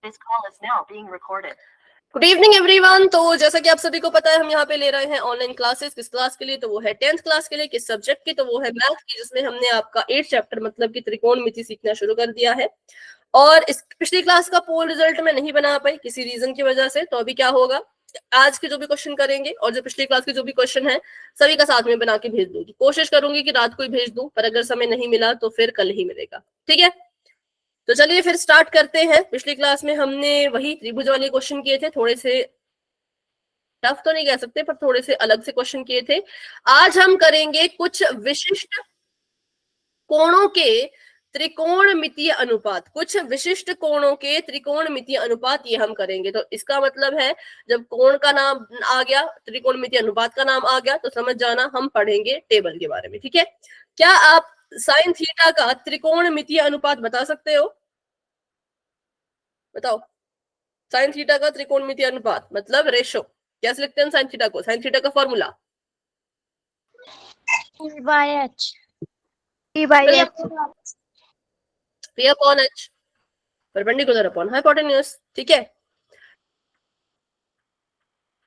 This call is now being recorded. Good evening everyone. तो जैसा कि आप सभी को पता है, हम यहाँ पे ले रहे हैं ऑनलाइन क्लासेस। किस क्लास के लिए? तो वो है 10th क्लास के लिए। किस सब्जेक्ट की? तो वो है मैथ की, जिसमें हमने आपका 8 चैप्टर मतलब कि त्रिकोणमिति सीखना शुरू कर दिया है। और इस पिछली क्लास का पोल रिजल्ट मैं नहीं बना पाई किसी रीजन की वजह से। तो अभी क्या होगा, आज के जो भी क्वेश्चन करेंगे और जो पिछली क्लास के जो भी क्वेश्चन है सभी का साथ में बना के भेज दूंगी। कोशिश करूंगी कि रात को ही भेज दूं, पर अगर समय नहीं मिला तो फिर कल ही मिलेगा। ठीक है, तो चलिए फिर स्टार्ट करते हैं। पिछली क्लास में हमने वही त्रिभुज वाले क्वेश्चन किए थे, थोड़े से टफ तो नहीं कह सकते पर थोड़े से अलग से क्वेश्चन किए थे। आज हम करेंगे कुछ विशिष्ट कोणों के त्रिकोणमितीय अनुपात। कुछ विशिष्ट कोणों के त्रिकोणमितीय अनुपात ये हम करेंगे। तो इसका मतलब है, जब कोण का नाम आ गया, त्रिकोणमितीय अनुपात का नाम आ गया, तो समझ जाना हम पढ़ेंगे टेबल के बारे में। ठीक है, क्या आप साइन थीटा का त्रिकोणमितीय अनुपात बता सकते हो? बताओ, साइन थीटा का त्रिकोणमितीय अनुपात मतलब रेशो कैसे लिखते हैं साइन थीटा को? साइन थीटा का formula P upon H, perpendicular upon hypotenuse. ठीक है,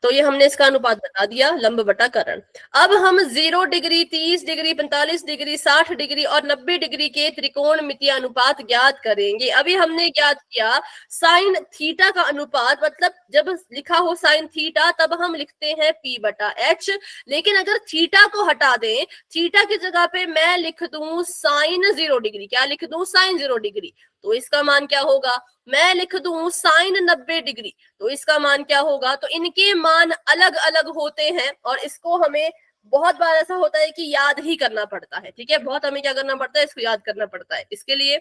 तो ये हमने इसका अनुपात बता दिया, लंब बटा कर्ण। अब हम 0 डिग्री, 30 डिग्री, 45 डिग्री, 60 डिग्री और 90 डिग्री के त्रिकोणमितीय अनुपात ज्ञात करेंगे। अभी हमने ज्ञात किया साइन थीटा का अनुपात, मतलब जब लिखा हो साइन थीटा तब हम लिखते हैं P बटा H। लेकिन अगर थीटा को हटा दें, थीटा की जगह पे मैं लिख दूं साइन 0 डिग्री। क्या लिख दूं? Sine 0 degree. तो इसका मान क्या होगा? मैं लिख दूं साइन 90 डिग्री। तो इसका मान क्या होगा? तो इनके मान अलग अलग होते हैं और इसको हमें बहुत बार ऐसा होता है कि याद ही करना पड़ता है। ठीक है, बहुत हमें क्या करना पड़ता है? इसको याद करना पड़ता है। इसके लिए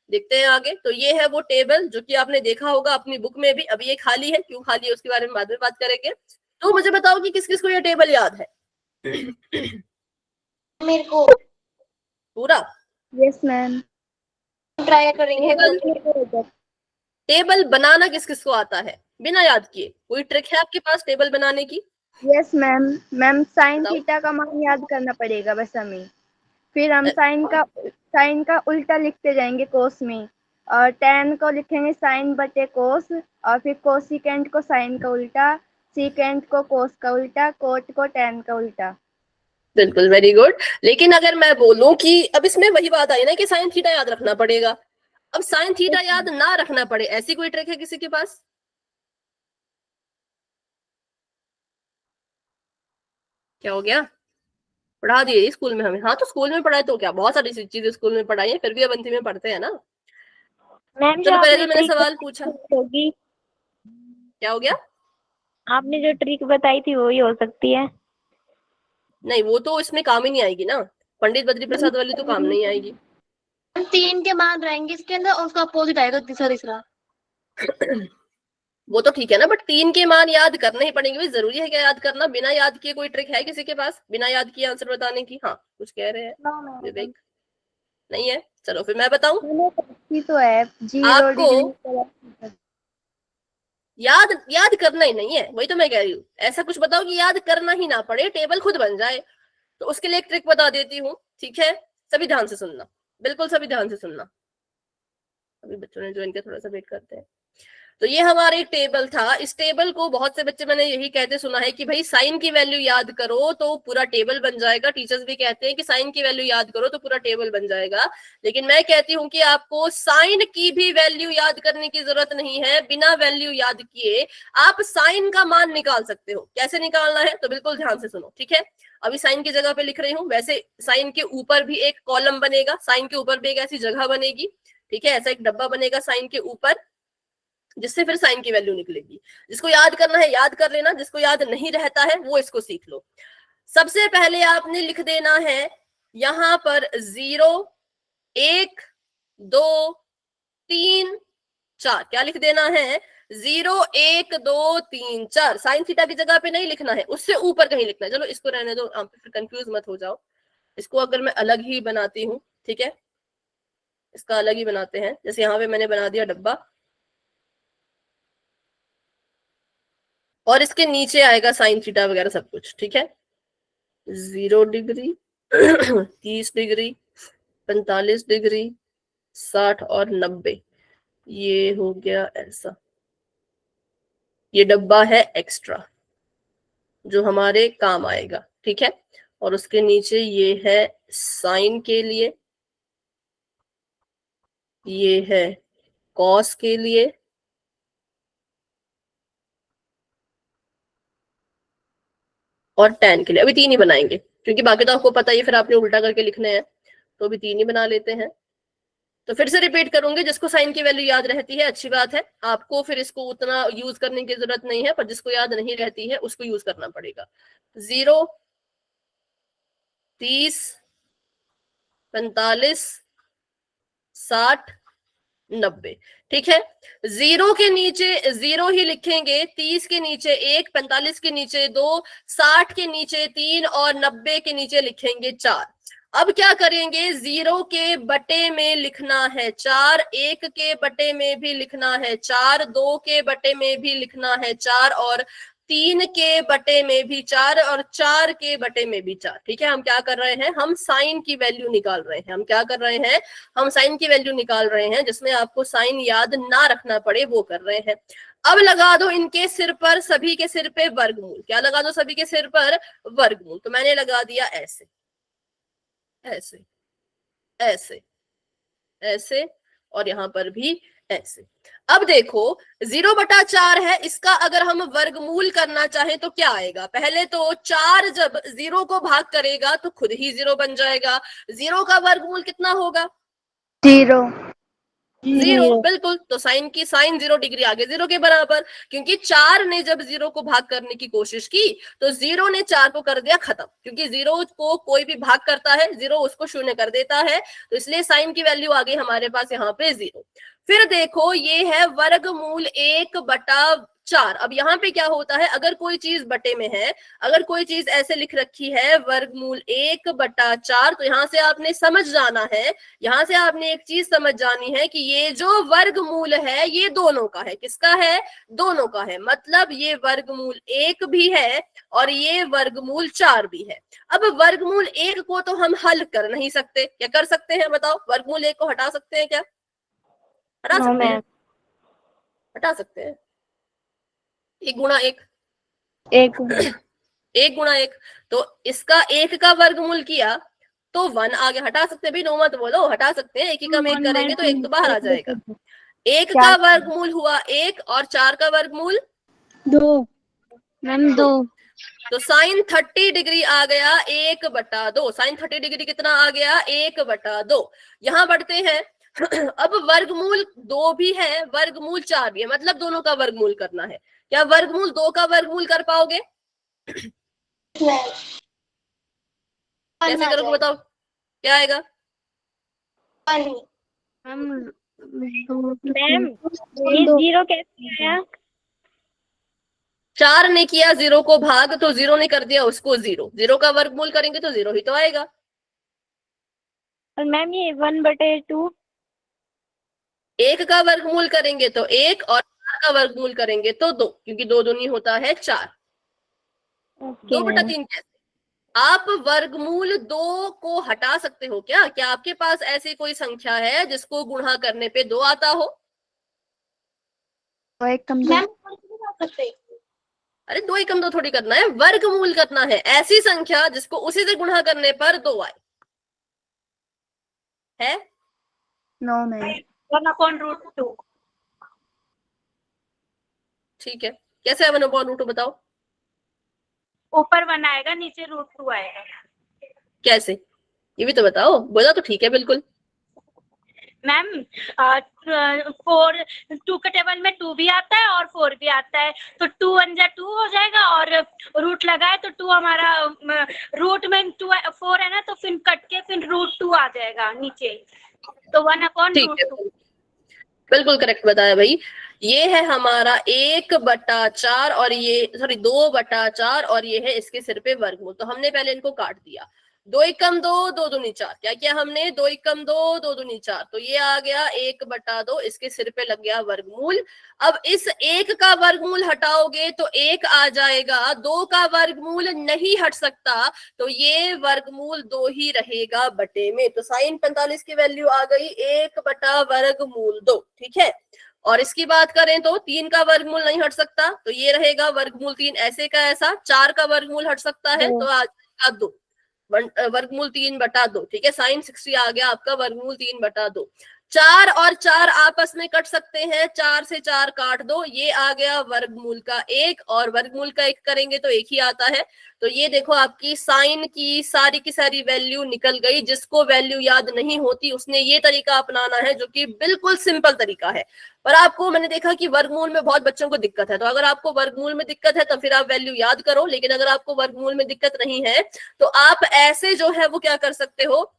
देखते हैं आगे। तो ये है वो टेबल जो कि आपने देखा होगा अपनी बुक में भी। अभी ये खाली है, क्यों खाली है उसके बारे में बाद में बात करेंगे। तो मुझे बताओ कि किस किस को ये टेबल याद है? मेरे को पूरा। यस मैम, ट्राई करेंगे। टेबल बनाना किस किस को आता है बिना याद किए? कोई ट्रिक है आपके पास टेबल बनाने की? यस मैम साइन थीटा का मान याद करना पड़ेगा बस हमें। फिर हम साइन का उल्टा लिखते जाएंगे कोस में, और tan को लिखेंगे साइन बटे कोस, और फिर कोसिकेंट को साइन का उल्टा, सीकेंट को कोस का उल्टा, कोट को tan का उल्टा। बिल्कुल, वेरी गुड। लेकिन अगर मैं बोलूं कि अब इसमें वही बात आई ना कि साइन थीटा याद रखना पड़ेगा। अब साइन थीटा याद ना रखना पड़े, ऐसी कोई ट्रिक है किसी के पास? क्या हो गया? पढ़ा दिए स्कूल में हमें। हाँ, तो स्कूल में पढ़ाए तो क्या, बहुत सारी चीजें स्कूल में पढ़ाई है, फिर भी अवंती में पढ़ते हैं ना। चलो पहले जो मैंने सवाल पूछा, होगी, क्या हो गया? आपने जो ट्रिक बताई थी वही हो सकती है। नहीं, वो तो इसमें काम ही नहीं आएगी ना। पंडित बद्री प्रसाद वाली तो काम नहीं आएगी। 3 के मान रहेंगे इसके अंदर और उसका अपोजिट आएगा तीसरा। वो तो ठीक है ना, बट 3 के मान याद करने ही पड़ेंगे। जरूरी है क्या याद करना? बिना याद किए कोई ट्रिक है किसी के पास बिना याद किए आंसर बताने की? हाँ, कुछ कह रहे हैं विवेक? नहीं है, चलो फिर मैं बताऊं तो है 0 आपको। डिग्री। याद करना ही नहीं है, वही तो मैं कह रही हूँ। ऐसा कुछ बताओ कि याद करना ही ना पड़े, टेबल खुद बन जाए। तो उसके लिए एक ट्रिक बता देती हूँ। ठीक है, सभी ध्यान से सुनना, बिल्कुल सभी ध्यान से सुनना। अभी बच्चों ने ज्वाइन किया, थोड़ा सा वेट करते हैं। तो ये हमारा एक टेबल था। इस टेबल को बहुत से बच्चे मैंने यही कहते सुना है कि भाई साइन की वैल्यू याद करो तो पूरा टेबल बन जाएगा। टीचर्स भी कहते हैं कि साइन की वैल्यू याद करो तो पूरा टेबल बन जाएगा। लेकिन मैं कहती हूँ कि आपको साइन की भी वैल्यू याद करने की जरूरत नहीं है। बिना वैल्यू याद किए आप साइन का मान निकाल सकते हो। कैसे निकालना है? तो बिल्कुल ध्यान से सुनो। ठीक है, अभी साइन की जगह पे लिख रही हूँ, वैसे साइन के ऊपर भी एक कॉलम बनेगा, साइन के ऊपर भी एक ऐसी जगह बनेगी। ठीक है, ऐसा एक डब्बा बनेगा साइन के ऊपर, जिससे फिर साइन की वैल्यू निकलेगी। जिसको याद करना है याद कर लेना, जिसको याद नहीं रहता है वो इसको सीख लो। सबसे पहले आपने लिख देना है यहां पर 0 1 2 3 4। क्या लिख देना है? 0 1 2 3 4। साइन थीटा की जगह पे नहीं लिखना है, उससे ऊपर कहीं लिखना है। चलो इसको रहने दो, आप फिर कंफ्यूज मत हो जाओ। इसको अगर मैं अलग ही बनाती हूँ, ठीक है, इसका अलग ही बनाते हैं। जैसे यहाँ पे मैंने बना दिया डब्बा, और इसके नीचे आएगा साइन थीटा वगैरह सब कुछ। ठीक है, 0 डिग्री 30 डिग्री 45 डिग्री 60 और 90, ये हो गया ऐसा। ये डब्बा है एक्स्ट्रा जो हमारे काम आएगा, ठीक है। और उसके नीचे ये है साइन के लिए, ये है कॉस के लिए, और tan के लिए। अभी 3 ही बनाएंगे क्योंकि बाकी तो आपको पता ही, फिर आपने उल्टा करके लिखने हैं, तो अभी 3 ही बना लेते हैं। तो फिर से रिपीट करूंगी, जिसको साइन की वैल्यू याद रहती है अच्छी बात है, आपको फिर इसको उतना यूज करने की जरूरत नहीं है, पर जिसको याद नहीं रहती है उसको यूज करना पड़ेगा। 0, 30, 45, 60, 90, ठीक है। 0 के नीचे 0 ही लिखेंगे, 30 के नीचे 1, 45 के नीचे 2, 60 के नीचे 3 और 90 के नीचे लिखेंगे 4। अब क्या करेंगे, 0 के बटे में लिखना है 4, 1 के बटे में भी लिखना है 4, 2 के बटे में भी लिखना है 4, और 3 के बटे में भी 4, और 4 के बटे में भी 4, ठीक है। हम क्या कर रहे हैं, हम साइन की वैल्यू निकाल रहे हैं। हम क्या कर रहे हैं, हम साइन की वैल्यू निकाल रहे हैं, जिसमें आपको साइन याद ना रखना पड़े वो कर रहे हैं। अब लगा दो इनके सिर पर, सभी के सिर पे वर्गमूल। क्या लगा दो, सभी के सिर पर वर्गमूल। तो मैंने लगा दिया ऐसे, ऐसे, ऐसे, ऐसे, और यहां पर भी ऐसे। अब देखो 0/4 है, इसका अगर हम वर्गमूल करना चाहें तो क्या आएगा। पहले तो 4 जब 0 को भाग करेगा तो खुद ही 0 बन जाएगा। 0 का वर्गमूल कितना होगा, 0। 0, बिल्कुल। तो साइन 0 डिग्री आगे 0 के बराबर, क्योंकि 4 ने जब 0 को भाग करने की कोशिश की तो 0 ने 4 को कर दिया खत्म, क्योंकि 0 को कोई भी भाग करता है 0 उसको शून्य कर देता है, तो इसलिए साइन की वैल्यू आ गई हमारे पास यहाँ पे 0। फिर देखो ये है वर्गमूल 1/4। अब यहाँ पे क्या होता है, अगर कोई चीज बटे में है, अगर कोई चीज ऐसे लिख रखी है वर्गमूल 1/4, तो यहाँ से आपने समझ जाना है, यहाँ से आपने एक चीज समझ जानी है कि ये जो वर्गमूल है ये दोनों का है। किसका है, दोनों का है। मतलब ये वर्गमूल 1 भी है और ये वर्गमूल 4 भी है। अब वर्गमूल 1 को तो हम हल कर नहीं सकते, क्या कर सकते हैं बताओ, वर्गमूल 1 को हटा सकते हैं क्या, हटा नो सकते हैं, मैम। हटा सकते हैं। 1 गुणा 1, 1 1 गुणा 1, तो इसका 1 का वर्गमूल किया तो 1 आगे, हटा सकते हैं भी, नो मत बोलो, हटा सकते हैं। 1 ही कम 1 करेंगे तो 1 तो बाहर आ जाएगा। 1 का वर्गमूल हुआ 1 और 4 का वर्गमूल 2 मैम, 2। तो साइन 30 डिग्री आ गया 1/2। साइन 30 डिग्री कितना आ गया, 1/2। यहां बढ़ते हैं अब वर्गमूल 2 भी है, वर्गमूल 4 भी है, मतलब दोनों का वर्गमूल करना है। क्या वर्गमूल 2 का वर्गमूल कर पाओगे, कैसे करोगे बताओ, क्या आएगा। मैम ये 0 कैसे आया। 4 ने किया 0 को भाग, तो 0 ने कर दिया उसको 0, 0 का वर्गमूल करेंगे तो 0 ही तो आएगा। और मैम ये 1/2। 1 का वर्गमूल करेंगे तो 1, और 4 का वर्गमूल करेंगे तो 2, क्योंकि 2 दूनी होता है 4। 2/3 कैसे, आप वर्गमूल 2 को हटा सकते हो क्या, क्या आपके पास ऐसी कोई संख्या है जिसको गुणा करने पे 2 आता हो। एक कम मैम अरे 2 एकम 2 थोड़ी करना है, वर्गमूल करना है, ऐसी संख्या जिसको उसी से गुणा करने पर 2 आए, है। 9 में 1/√2। ठीक है, कैसे है 1/√2 बताओ, ऊपर 1 आएगा, नीचे √2 आएगा। कैसे, ये भी तो बताओ। बोला तो ठीक है बिल्कुल। मैम 4 2 के टेबल में 2 भी आता है और 4 भी आता है, तो 2 1 जा 2 हो जाएगा, और रूट लगा है तो 2 हमारा रूट में 2 4 है ना, तो फिर कट के फिर √2 आ जाएगा नीचे, तो 1/√2। बिल्कुल करेक्ट बताया भाई। ये है हमारा 1/4 और ये 2/4, और ये है इसके सिर पे वर्गमूल। तो हमने पहले इनको काट दिया, 2 एकम 2, 2 दूनी 4। क्या किया हमने, 2 एकम 2, 2 दूनी 4, तो ये आ गया 1/2, इसके सिर पे लग गया वर्गमूल। अब इस 1 का वर्गमूल हटाओगे तो 1 आ जाएगा, 2 का वर्गमूल नहीं हट सकता, तो ये वर्गमूल 2 ही रहेगा बटे में। तो साइन 45 की वैल्यू आ गई 1/√2, ठीक है। और इसकी बात करें तो 3 का वर्गमूल नहीं हट सकता, तो ये रहेगा वर्गमूल 3 ऐसे का ऐसा। 4 का वर्गमूल हट सकता है तो आ जाएगा 2, वर्गमूल 3/2। ठीक है, साइन 60 आ गया आपका वर्गमूल 3/2। 4 और 4 आपस में कट सकते हैं, 4 से 4 काट दो, ये आ गया वर्गमूल का 1, और वर्गमूल का 1 करेंगे तो 1 ही आता है। तो ये देखो आपकी साइन की सारी वैल्यू निकल गई। जिसको वैल्यू याद नहीं होती उसने ये तरीका अपनाना है, जो कि बिल्कुल सिंपल तरीका है। पर आपको मैंने देखा कि वर्गमूल में बहुत बच्चों को दिक्कत है, तो अगर आपको वर्गमूल में दिक्कत है तो फिर आप वैल्यू याद करो, लेकिन अगर आपको वर्गमूल में दिक्कत नहीं है तो आप ऐसे जो है वो क्या कर सकते हो,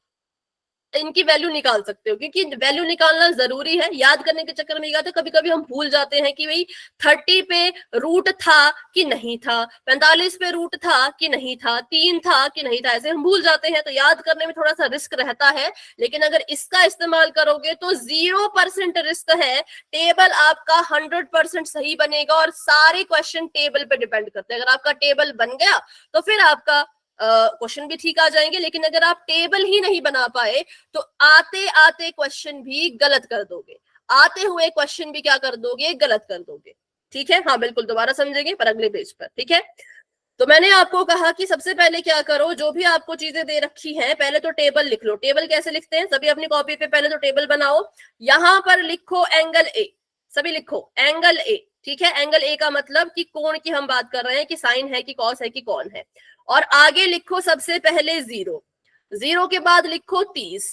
इनकी वैल्यू निकाल सकते हो, क्योंकि वैल्यू निकालना जरूरी है। याद करने के चक्कर में क्या होता है, कभी कभी हम भूल जाते हैं कि भाई 30 पे रूट था कि नहीं था, 45 पे रूट था कि नहीं था, 3 था कि नहीं था, ऐसे हम भूल जाते हैं। तो याद करने में थोड़ा सा रिस्क रहता है, लेकिन अगर इसका इस्तेमाल करोगे तो 0% रिस्क है, टेबल आपका 100% सही बनेगा। और सारे क्वेश्चन टेबल पे डिपेंड करते हैं। अगर आपका टेबल बन गया तो फिर आपका क्वेश्चन भी ठीक आ जाएंगे, लेकिन अगर आप टेबल ही नहीं बना पाए तो आते आते क्वेश्चन भी गलत कर दोगे, आते हुए क्वेश्चन भी क्या कर दोगे, गलत कर दोगे। ठीक है, हाँ बिल्कुल, दोबारा समझेंगे पर अगले पेज पर। ठीक है, तो मैंने आपको कहा कि सबसे पहले क्या करो, जो भी आपको चीजें दे रखी हैं पहले तो टेबल लिख लो। टेबल कैसे लिखते हैं, सभी अपनी कॉपी पे पहले तो टेबल बनाओ। यहां पर लिखो एंगल ए, सभी लिखो एंगल ए। ठीक है, एंगल ए का मतलब कि कोण की हम बात कर रहे हैं, कि साइन है कि कॉस है कि कौन है। और आगे लिखो सबसे पहले 0, 0 के बाद लिखो 30,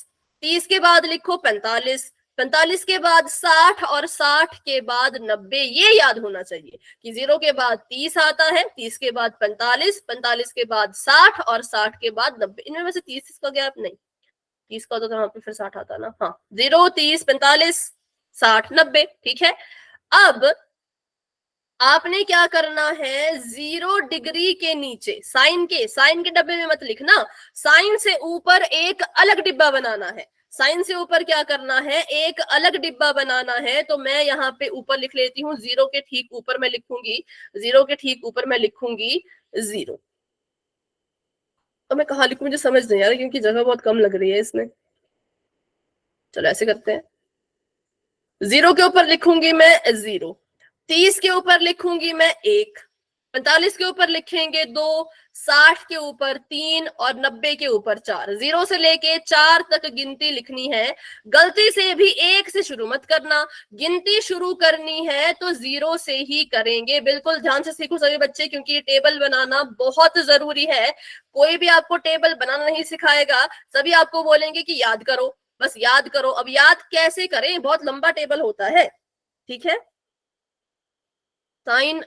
30 के बाद लिखो 45, 45 के बाद 60 और 60 के बाद 90। ये याद होना चाहिए कि 0 के बाद 30 आता है, 30 के बाद 45, 45 के बाद 60 और 60 के बाद 90। इनमें में से 30 का गैप नहीं, 30 का तो यहाँ पे फिर 60 आता ना। हाँ, 0, 30, 45, 60, 90। ठीक है, अब आपने क्या करना है, 0 डिग्री के नीचे साइन के डब्बे में मत लिखना, साइन से ऊपर एक अलग डिब्बा बनाना है। साइन से ऊपर क्या करना है, एक अलग डिब्बा बनाना है। तो मैं यहाँ पे ऊपर लिख लेती हूँ, 0 के ठीक ऊपर मैं लिखूंगी, 0 के ठीक ऊपर मैं लिखूंगी 0। तो मैं कहाँ लिखूं, मुझे समझ नहीं आ रहा क्योंकि जगह बहुत कम लग रही है इसमें। चलो ऐसे करते हैं, 0 के ऊपर लिखूंगी मैं 0, 30 के ऊपर लिखूंगी मैं 1, 45 के ऊपर लिखेंगे 2, 60 के ऊपर 3 और 90 के ऊपर 4। 0 से लेके 4 तक गिनती लिखनी है। गलती से भी 1 से शुरू मत करना, गिनती शुरू करनी है तो 0 से ही करेंगे। बिल्कुल ध्यान से सीखो सभी बच्चे, क्योंकि ये टेबल बनाना बहुत जरूरी है। कोई भी आपको टेबल बनाना नहीं सिखाएगा, सभी आपको बोलेंगे कि याद करो, बस याद करो। अब याद कैसे करें, बहुत लंबा टेबल होता है। ठीक है, साइन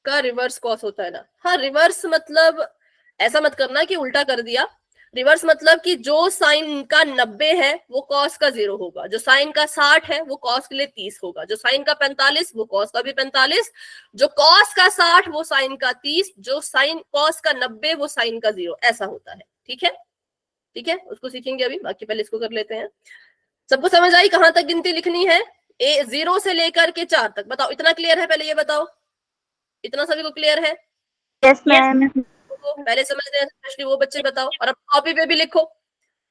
का रिवर्स कॉस होता है ना। हाँ, रिवर्स मतलब ऐसा मत करना कि उल्टा कर दिया। रिवर्स मतलब कि जो साइन का 90 है वो कॉस का 0 होगा, जो साइन का 60 है वो कॉस के लिए 30 होगा, जो साइन का 45 वो कॉस का भी 45, जो कॉस का 60 वो साइन का 30, जो साइन कॉस का 90 वो साइन का 0, ऐसा होता है। ठीक है, ठीक है, उसको सीखेंगे अभी, बाकी पहले इसको कर लेते हैं। सबको समझ आई कहां तक गिनती लिखनी है, 0 से लेकर के 4 तक। बताओ, इतना क्लियर है, पहले ये बताओ, इतना सभी को क्लियर है? Yes ma'am. पहले समझते हैं, स्पेशली वो बच्चे बताओ। और अब कॉपी पे भी लिखो,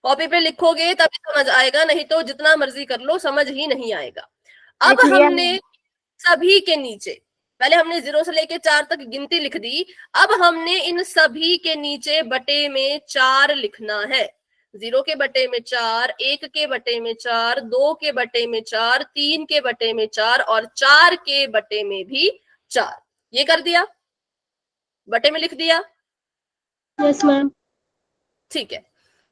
कॉपी पे लिखोगे तभी समझ आएगा, नहीं तो जितना मर्जी कर लो समझ ही नहीं आएगा। अब लिख लिया हमने सभी के नीचे, पहले हमने 0 से लेके 4 तक गिनती लिख दी, अब हमने इन सभी के नीचे बटे में 4 लिखना है। 0 के बटे में 4, 1 के बटे में 4, 2 के बटे में 4, 3 के बटे में 4 और 4 के बटे में भी 4। ये कर दिया, बटे में लिख दिया। Yes ma'am. ठीक है,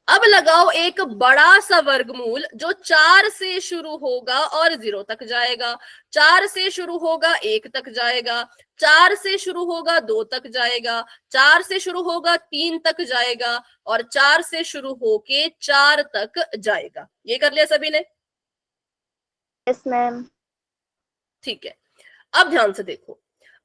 अब लगाओ एक बड़ा सा वर्गमूल जो 4 से शुरू होगा और 0 तक जाएगा, 4 से शुरू होगा 1 तक जाएगा, 4 से शुरू होगा 2 तक जाएगा, 4 से शुरू होगा 3 तक जाएगा और 4 से शुरू होके 4 तक जाएगा। ये कर लिया सभी ने? Yes ma'am. ठीक है, अब ध्यान से देखो,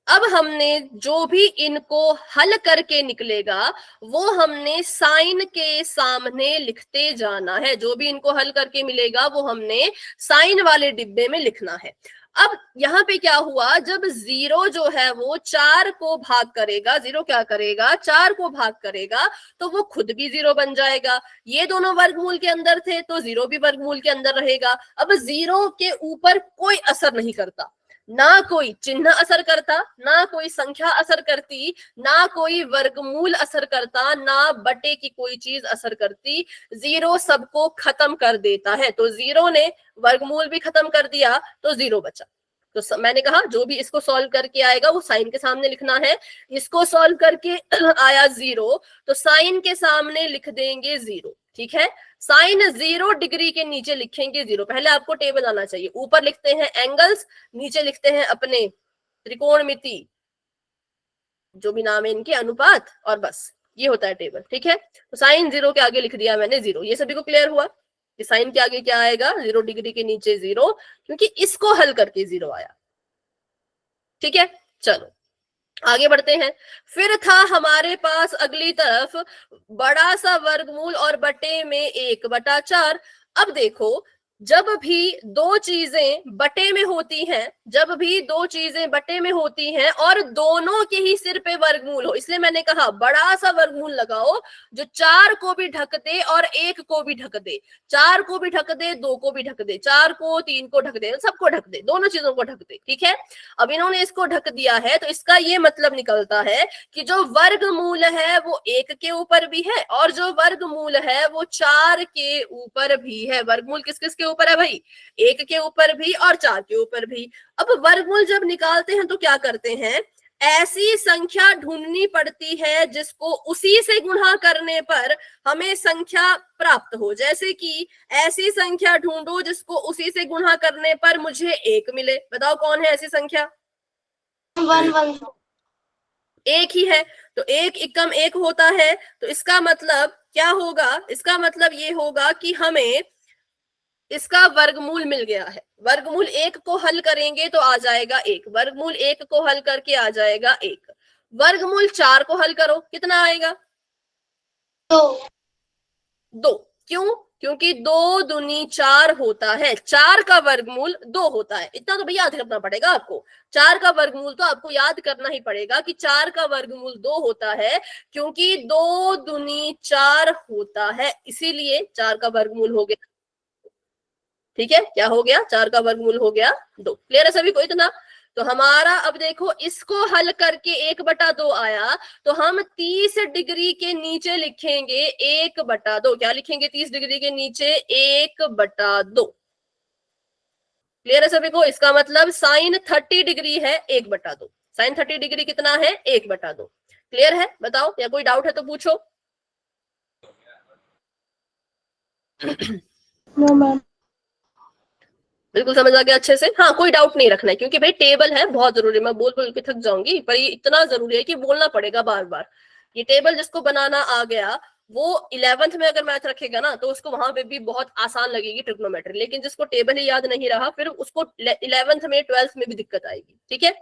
अब हमने जो भी इनको हल करके निकलेगा वो हमने साइन के सामने लिखते जाना है। जो भी इनको हल करके मिलेगा वो हमने साइन वाले डिब्बे में लिखना है। अब यहाँ पे क्या हुआ, जब 0 जो है वो 4 को भाग करेगा, 0 क्या करेगा, 4 को भाग करेगा, तो वो खुद भी 0 बन जाएगा। ये दोनों वर्गमूल के अंदर थे तो 0 भी वर्गमूल के अंदर रहेगा। अब 0 के ऊपर कोई असर नहीं करता, ना कोई चिन्ह असर करता, ना कोई संख्या असर करती, ना कोई वर्गमूल असर करता, ना बटे की कोई चीज असर करती। 0 सबको खत्म कर देता है। तो 0 ने वर्गमूल भी खत्म कर दिया तो 0 बचा। तो मैंने कहा जो भी इसको सॉल्व करके आएगा वो साइन के सामने लिखना है। इसको सॉल्व करके आया 0 तो साइन के सामने लिख देंगे 0। ठीक है, साइन 0 डिग्री के नीचे लिखेंगे 0। पहले आपको टेबल आना चाहिए। ऊपर लिखते हैं एंगल्स, नीचे लिखते हैं अपने त्रिकोणमिति, जो भी नाम है इनके, अनुपात, और बस ये होता है टेबल। ठीक है, तो साइन 0 के आगे लिख दिया मैंने 0। ये सभी को क्लियर हुआ कि साइन के आगे क्या आएगा, 0 डिग्री के नीचे 0, क्योंकि इसको हल करके 0 आया। ठीक है, चलो आगे बढ़ते हैं। फिर था हमारे पास अगली तरफ बड़ा सा वर्गमूल और बटे में 1/4। अब देखो, जब भी दो चीजें बटे में होती हैं, जब भी दो चीजें बटे में होती हैं और दोनों के ही सिर पे वर्गमूल हो, इसलिए मैंने कहा बड़ा सा वर्गमूल लगाओ जो 4 को भी ढक दे और 1 को भी ढक दे, 4 को भी ढक दे, 2 को भी ढक दे, 4 को, 3 को ढक दे, सबको ढक दे, दोनों चीजों को ढक दे। ठीक है, अब इन्होंने इसको ढक दिया है तो इसका ये मतलब निकलता है कि जो वर्गमूल है वो 1 के ऊपर भी है और जो वर्गमूल है वो 4 के ऊपर भी है। वर्गमूल किस किस के ऊपर है भाई, 1 के ऊपर भी और 4 के ऊपर भी। अब वर्गमूल जब निकालते हैं तो क्या करते हैं, ऐसी संख्या ढूंढनी पड़ती है जिसको उसी से गुणा करने पर हमें संख्या प्राप्त हो। जैसे कि ऐसी संख्या ढूंढो जिसको उसी से गुणा करने पर मुझे 1 मिले। बताओ कौन है ऐसी संख्या? 1 एक ही है, तो 1 एकम 1 होता है। तो इसका मतलब क्या होगा, इसका मतलब ये होगा कि हमें इसका वर्गमूल मिल गया है। वर्गमूल 1 को हल करेंगे तो आ जाएगा 1, वर्गमूल 1 को हल करके आ जाएगा 1। वर्गमूल 4 को हल करो, कितना आएगा? 2। क्यों? क्योंकि 2 दूनी 4 होता है, 4 का वर्गमूल 2 होता है। इतना तो भैया याद करना पड़ेगा आपको, 4 का वर्गमूल तो आपको याद करना ही पड़ेगा कि 4 का वर्गमूल 2 होता है, क्योंकि 2 दूनी 4 होता है, इसीलिए 4 का वर्गमूल हो गया। ठीक है, क्या हो गया? 4 का वर्गमूल हो गया 2। क्लियर है सभी को इतना? तो हमारा अब देखो, इसको हल करके 1/2 आया तो हम 30 डिग्री के नीचे लिखेंगे 1/2। क्या लिखेंगे 30 डिग्री के नीचे? 1/2। क्लियर है सभी को? इसका मतलब साइन 30 डिग्री है 1/2। साइन 30 डिग्री कितना है? 1/2। क्लियर है? बताओ, या कोई डाउट है तो पूछो। No ma'am. बिल्कुल समझ आ गया अच्छे से? हाँ, कोई डाउट नहीं रखना है, क्योंकि भाई टेबल है, बहुत जरूरी है। मैं बोल बोल के थक जाऊंगी, पर ये इतना जरूरी है कि बोलना पड़ेगा बार बार। ये टेबल जिसको बनाना आ गया वो 11th में अगर मैथ रखेगा ना तो उसको वहां पे भी बहुत आसान लगेगी ट्रिग्नोमेट्री, लेकिन जिसको टेबल ही याद नहीं रहा फिर उसको 11th में 12th में भी दिक्कत आएगी। ठीक है,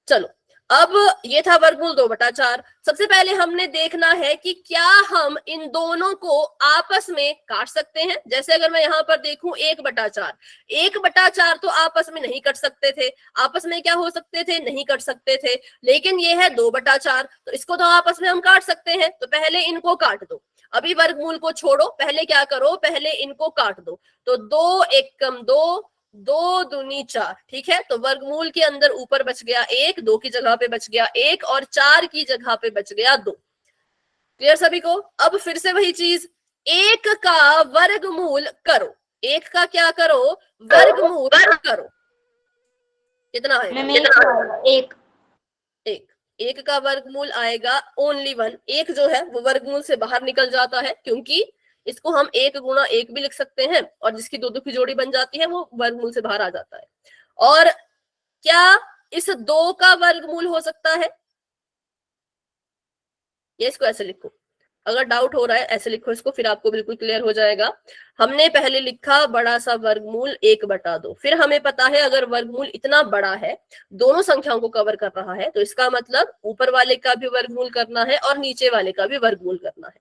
चलो अब ये था वर्गमूल 2/4। सबसे पहले हमने देखना है कि क्या हम इन दोनों को आपस में काट सकते हैं। जैसे अगर मैं यहाँ पर देखूं 1/4, 1/4 तो आपस में नहीं कट सकते थे। आपस में क्या हो सकते थे? नहीं कट सकते थे। लेकिन ये है 2/4, तो इसको तो आपस में हम काट सकते हैं। तो पहले इनको काट दो, अभी वर्गमूल को छोड़ो, पहले क्या करो, पहले इनको काट दो। तो 2 एकम 2, 2 दूनी 4। ठीक है, तो वर्गमूल के अंदर ऊपर बच गया 1, 2 की जगह पे बच गया 1 और 4 की जगह पे बच गया 2। क्लियर सभी को? अब फिर से वही चीज, 1 का वर्गमूल करो, 1 का क्या करो? वर्गमूल करो। कितना आएगा? 1 का वर्गमूल आएगा ओनली 1। 1 जो है वो वर्गमूल से बाहर निकल जाता है, क्योंकि इसको हम 1 गुणा 1 भी लिख सकते हैं और जिसकी 2 की जोड़ी बन जाती है वो वर्गमूल से बाहर आ जाता है। और क्या इस 2 का वर्गमूल हो सकता है? ये इसको ऐसे लिखो, अगर डाउट हो रहा है ऐसे लिखो इसको, फिर आपको बिल्कुल क्लियर हो जाएगा। हमने पहले लिखा बड़ा सा वर्गमूल 1/2, फिर हमें पता है अगर वर्गमूल इतना बड़ा है, दोनों संख्याओं को कवर कर रहा है, तो इसका मतलब ऊपर वाले का भी वर्गमूल करना है और नीचे वाले का भी वर्गमूल करना है।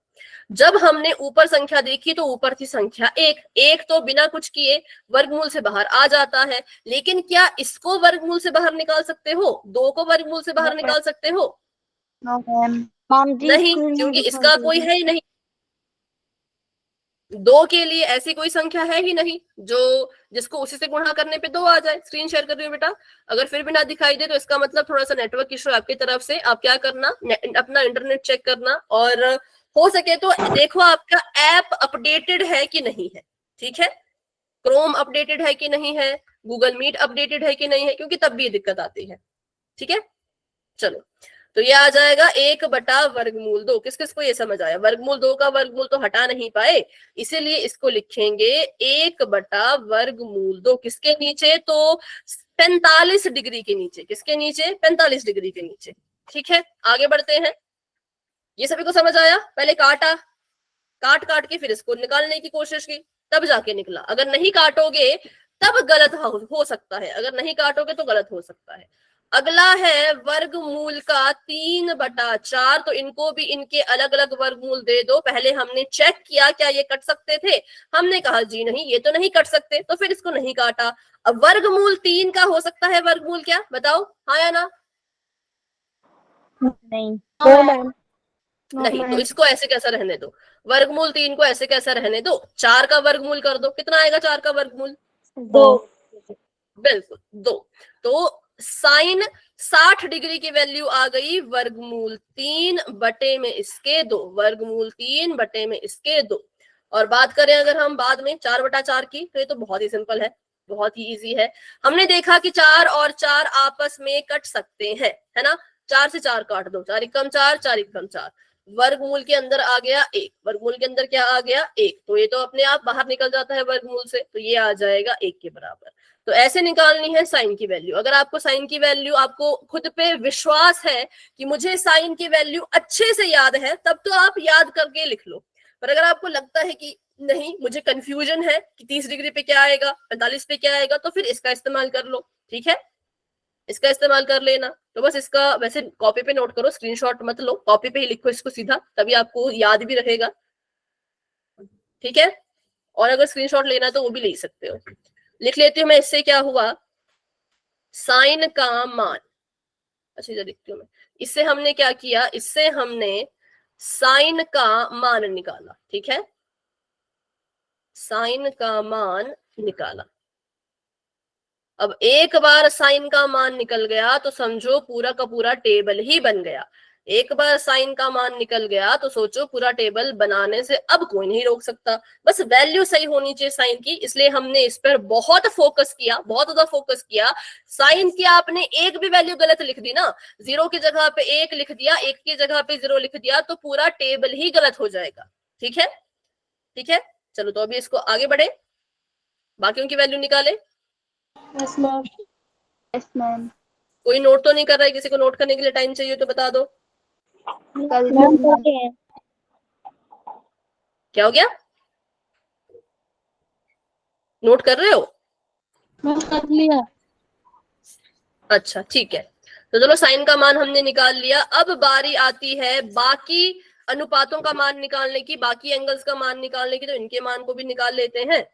जब हमने ऊपर संख्या देखी तो ऊपर थी संख्या 1, 1 तो बिना कुछ किए वर्गमूल से बाहर आ जाता है, लेकिन क्या इसको वर्गमूल से बाहर निकाल सकते हो? 2 को वर्गमूल से बाहर निकाल सकते हो? नहीं, क्योंकि इसका कोई है ही नहीं। 2 के लिए ऐसी कोई संख्या है ही नहीं जो जिसको उसी से गुणा करने पे 2 आ जाए। स्क्रीन शेयर कर रही हूँ बेटा, अगर फिर भी ना दिखाई दे तो इसका मतलब थोड़ा सा नेटवर्क इशू आपकी तरफ से। आप क्या करना, अपना इंटरनेट चेक करना, और हो सके तो देखो आपका ऐप अपडेटेड है कि नहीं है। ठीक है, क्रोम अपडेटेड है कि नहीं है, गूगल मीट अपडेटेड है कि नहीं है, क्योंकि तब भी ये दिक्कत आती है। ठीक है, चलो, तो ये आ जाएगा 1/2। किस किस को ये समझ आया? वर्गमूल 2 का वर्गमूल तो हटा नहीं पाए, इसीलिए इसको लिखेंगे 1/2। किसके नीचे? तो 45 डिग्री के नीचे। किसके नीचे? 45 डिग्री के नीचे। ठीक है, आगे बढ़ते हैं। ये सभी को समझ आया? पहले काटा, काट काट के फिर इसको निकालने की कोशिश की, तब जाके निकला। अगर नहीं काटोगे तब गलत हो सकता है, अगर नहीं काटोगे तो गलत हो सकता है। अगला है वर्गमूल का 3/4। तो इनको भी इनके अलग अलग वर्गमूल दे दो। पहले हमने चेक किया क्या ये कट सकते थे, हमने कहा जी नहीं ये तो नहीं कट सकते, तो फिर इसको नहीं काटा। अब वर्गमूल 3 का हो सकता है वर्गमूल क्या? बताओ, हाँ या ना? नहीं, नहीं, तो इसको ऐसे कैसा रहने दो? वर्गमूल 3 को ऐसे कैसा रहने दो? 4 का वर्गमूल कर दो। कितना आएगा 4 का वर्गमूल? 2। बिल्कुल 2। तो साइन 60 डिग्री की वैल्यू आ गई वर्गमूल 3/2। वर्गमूल 3/2। और बात करें अगर हम बाद में 4/4 की, तो ये तो बहुत ही सिंपल है, बहुत ही इजी है। हमने देखा कि 4 और 4 आपस में कट सकते हैं, है ना? 4 से 4 काट दो, 4 एकम 4, 4 एकम 4। वर्गमूल के अंदर आ गया 1, वर्गमूल के अंदर क्या आ गया? 1। तो ये तो अपने आप बाहर निकल जाता है वर्गमूल से, तो ये आ जाएगा 1 के बराबर। तो ऐसे निकालनी है साइन की वैल्यू। अगर आपको साइन की वैल्यू, आपको खुद पे विश्वास है कि मुझे साइन की वैल्यू अच्छे से याद है, तब तो आप याद करके लिख लो। पर अगर आपको लगता है कि नहीं, मुझे कंफ्यूजन है कि 30 डिग्री पे क्या आएगा, 45 पे क्या आएगा, तो फिर इसका इस्तेमाल कर लो। ठीक है, इसका इस्तेमाल कर लेना। तो बस इसका वैसे कॉपी पे नोट करो, स्क्रीनशॉट मत लो, कॉपी पे ही लिखो इसको सीधा, तभी आपको याद भी रहेगा। ठीक है, और अगर स्क्रीनशॉट लेना है तो वो भी ले सकते हो। लिख लेती हूँ मैं। इससे क्या हुआ? साइन का मान, अच्छा इधर लिखती हूँ मैं। इससे हमने क्या किया? इससे हमने साइन का मान निकाला। ठीक है, साइन का मान निकाला। अब एक बार साइन का मान निकल गया तो समझो पूरा का पूरा टेबल ही बन गया। एक बार साइन का मान निकल गया तो सोचो पूरा टेबल बनाने से अब कोई नहीं रोक सकता। बस वैल्यू सही होनी चाहिए साइन की, इसलिए हमने इस पर बहुत फोकस किया, बहुत ज्यादा फोकस किया। साइन की आपने एक भी वैल्यू गलत लिख दी ना, 0 की जगह पे 1 लिख दिया, 1 की जगह पे 0 लिख दिया, तो पूरा टेबल ही गलत हो जाएगा। ठीक है, ठीक है, चलो तो अभी इसको आगे बढ़े, बाकियों की वैल्यू निकाले। Yes ma'am. कोई नोट तो नहीं कर रहा है? किसी को नोट करने के लिए टाइम चाहिए तो बता दो। क्या हो गया? नोट कर रहे हो? कर लिया। अच्छा ठीक है, तो चलो साइन का मान हमने निकाल लिया। अब बारी आती है बाकी अनुपातों का मान निकालने की, बाकी एंगल्स का मान निकालने की। तो इनके मान को भी निकाल लेते हैं।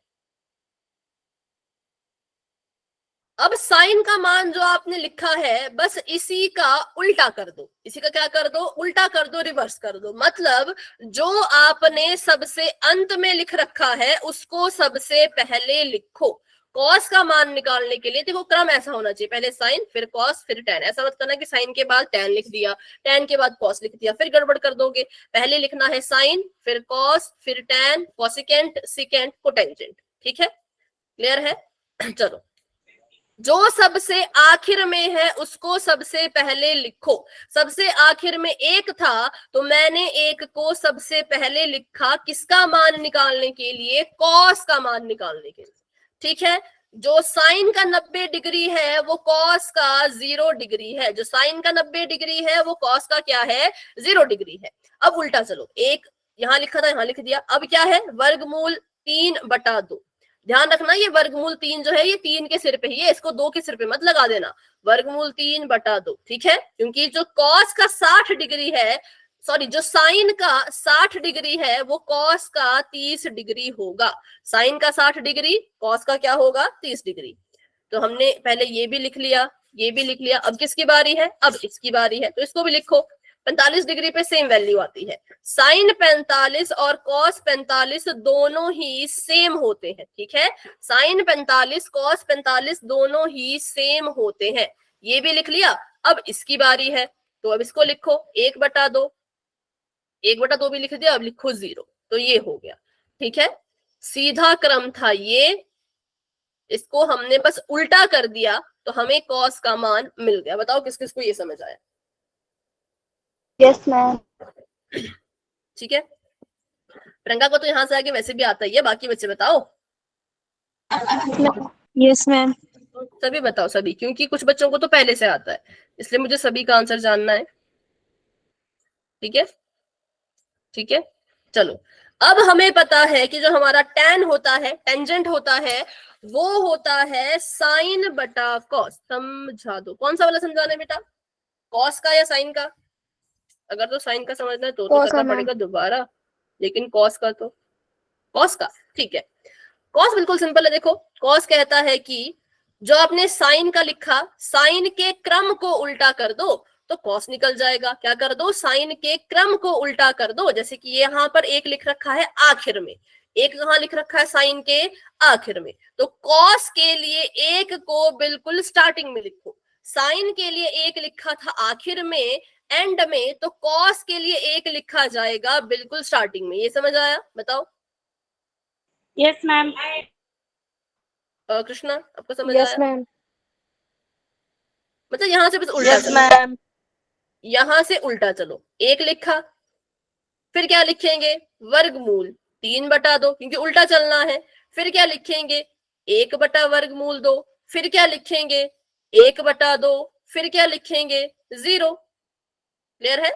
अब साइन का मान जो आपने लिखा है, बस इसी का उल्टा कर दो। इसी का क्या कर दो? उल्टा कर दो, रिवर्स कर दो। मतलब जो आपने सबसे अंत में लिख रखा है उसको सबसे पहले लिखो। कॉस का मान निकालने के लिए देखो क्रम ऐसा होना चाहिए, पहले साइन फिर कॉस फिर टेन। ऐसा मत करना कि साइन के बाद टेन लिख दिया, टेन के बाद कॉस लिख दिया, फिर गड़बड़ कर दोगे। पहले लिखना है साइन, फिर कॉस, फिर टेन, कॉसिकेंट, सिकेंट, कोटेंजेंट। ठीक है, क्लियर है? चलो, जो सबसे आखिर में है उसको सबसे पहले लिखो। सबसे आखिर में 1 था तो मैंने 1 को सबसे पहले लिखा, किसका मान निकालने के लिए? कॉस का मान निकालने के लिए। ठीक है, जो साइन का 90 डिग्री है वो कॉस का 0 डिग्री है, जो साइन का 90 डिग्री है वो कॉस का क्या है? 0 डिग्री है। अब उल्टा चलो, 1 यहाँ लिखा था, यहाँ लिख दिया। अब क्या है, वर्गमूल 3/2। ध्यान रखना ये वर्गमूल 3 जो है ये 3 के सिर पे ही है, इसको 2 के सिर पे मत लगा देना। वर्गमूल 3/2, ठीक है, क्योंकि जो कॉस का 60 डिग्री है, सॉरी जो साइन का 60 डिग्री है वो कॉस का 30 डिग्री होगा। साइन का 60 डिग्री, कॉस का क्या होगा, 30 डिग्री। तो हमने पहले ये भी लिख लिया, ये भी लिख लिया। अब किसकी बारी है, अब इसकी बारी है, तो इसको भी लिखो। 45 डिग्री पे सेम वैल्यू आती है। साइन 45 और कॉस 45 दोनों ही सेम होते हैं, ठीक है। साइन 45 कॉस 45 दोनों ही सेम होते हैं, ये भी लिख लिया। अब इसकी बारी है, तो अब इसको लिखो 1/2, 1/2 भी लिख दिया। अब लिखो 0, तो ये हो गया, ठीक है। सीधा क्रम था ये, इसको हमने बस उल्टा कर दिया तो हमें कॉस का मान मिल गया। बताओ किस किस को ये समझ आया। Yes ma'am. ठीक है, प्रियंका को तो यहाँ से आगे वैसे भी आता ही है, बाकी बच्चे बताओ। Yes ma'am. सभी बताओ, सभी, क्योंकि कुछ बच्चों को तो पहले से आता है, इसलिए मुझे सभी का आंसर जानना है। ठीक है, ठीक है, चलो। अब हमें पता है कि जो हमारा tan होता है, टेंजेंट होता है, वो होता है साइन बटा कॉस। समझा दो, कौन सा वाला समझाना है बेटा, कॉस का या साइन का? अगर तो साइन का समझना है तो करना पड़ेगा दोबारा, लेकिन कॉस का तो कॉस का, ठीक है। कॉस बिल्कुल सिंपल है। देखो, कॉस कहता है कि जो आपने साइन का लिखा, साइन के क्रम को उल्टा कर दो तो कॉस निकल जाएगा। क्या कर दो, साइन के क्रम को उल्टा कर दो। जैसे कि यहाँ पर एक लिख रखा है आखिर में, एक कहाँ लिख रखा है, साइन के आखिर में, तो कॉस के लिए एक को बिल्कुल स्टार्टिंग में लिखो। साइन के लिए एक लिखा था आखिर में, एंड में, तो कॉस के लिए एक लिखा जाएगा बिल्कुल स्टार्टिंग में। ये समझ आया? बताओ। Yes ma'am. कृष्णा, आपको समझ आया? मैम। मतलब यहाँ से बस उल्टा चलो, मैम। यहाँ से उल्टा चलो। एक लिखा, फिर क्या लिखेंगे, वर्गमूल 3/2, क्योंकि उल्टा चलना है। फिर क्या लिखेंगे, 1/2, फिर क्या लिखेंगे 1/2, फिर क्या लिखेंगे 0। क्लियर है?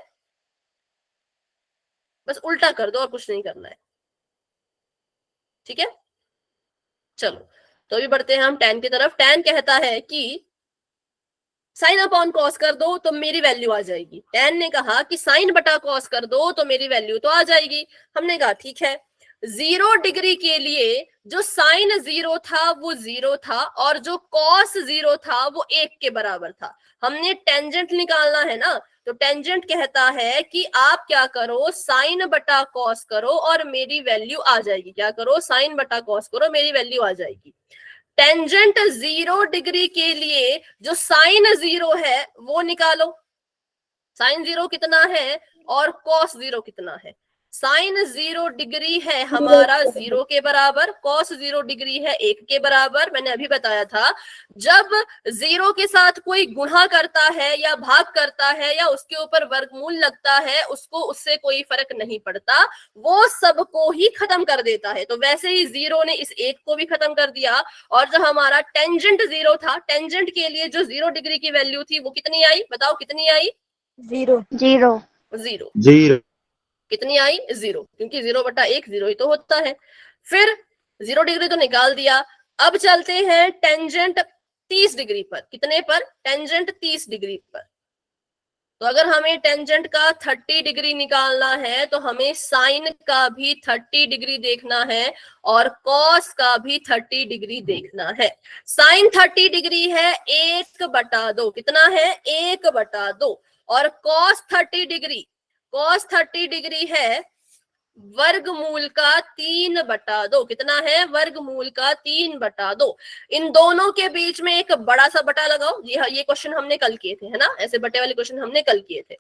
बस उल्टा कर दो और कुछ नहीं करना है, ठीक है। चलो, तो अभी बढ़ते हैं हम tan की तरफ। tan कहता है कि साइन अपॉन कॉस कर दो तो मेरी वैल्यू आ जाएगी। tan ने कहा कि साइन बटा कॉस कर दो तो मेरी वैल्यू तो आ जाएगी। हमने कहा ठीक है। 0 डिग्री के लिए जो साइन 0 था वो 0 था, और जो कॉस 0 था वो 1 के बराबर था। हमने टेंजेंट निकालना है ना, तो टेंजेंट कहता है कि आप क्या करो, साइन बटा कॉस करो और मेरी वैल्यू आ जाएगी। क्या करो, साइन बटा कॉस करो, मेरी वैल्यू आ जाएगी। टेंजेंट 0 डिग्री के लिए जो साइन 0 है वो निकालो। साइन 0 कितना है और कॉस 0 कितना है? साइन 0 डिग्री है हमारा 0 के बराबर, कॉस 0 डिग्री है 1 के बराबर। मैंने अभी बताया था, जब 0 के साथ कोई गुणा करता है या भाग करता है या उसके ऊपर वर्गमूल लगता है, उसको उससे कोई फर्क नहीं पड़ता, वो सबको ही खत्म कर देता है। तो वैसे ही 0 ने इस 1 को भी खत्म कर दिया। और जो हमारा टेंजेंट 0 था, टेंजेंट के लिए जो 0 डिग्री की वैल्यू थी वो कितनी आई, बताओ कितनी आई? 0। 0 कितनी आई? 0, क्योंकि 0/1 0 ही तो होता है। फिर 0 डिग्री तो निकाल दिया। अब चलते हैं टेंजेंट 30 डिग्री पर। कितने पर? टेंजेंट 30 डिग्री पर। तो अगर हमें टेंजेंट का 30 डिग्री निकालना है तो हमें साइन का भी 30 डिग्री देखना है और कॉस का भी 30 डिग्री देखना है। साइन 30 डिग्री है 1/2, कितना है 1/2, और कॉस 30 डिग्री, कॉस 30 डिग्री है वर्गमूल का 3/2। कितना है? वर्गमूल का 3/2। इन दोनों के बीच में एक बड़ा सा बटा लगाओ। जी हाँ, ये क्वेश्चन हमने कल किए थे, है ना, ऐसे बटे वाले क्वेश्चन हमने कल किए थे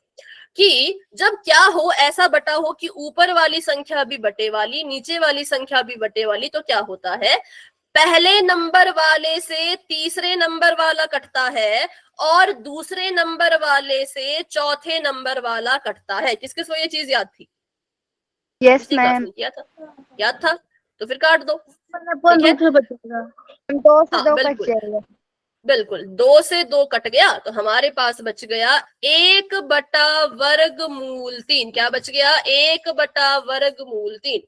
कि जब क्या हो, ऐसा बटा हो कि ऊपर वाली संख्या भी बटे वाली, नीचे वाली संख्या भी बटे वाली, तो क्या होता है, पहले नंबर वाले से तीसरे नंबर वाला कटता है और दूसरे नंबर वाले से चौथे नंबर वाला कटता है। किस को ये चीज याद थी? Yes ma'am. किया था, याद था, तो फिर काट दो। 2 से 2 कट जाएगा। बिल्कुल, 2 से 2 कट गया तो हमारे पास बच गया 1/वर्गमूल 3। क्या बच गया? 1/वर्गमूल 3।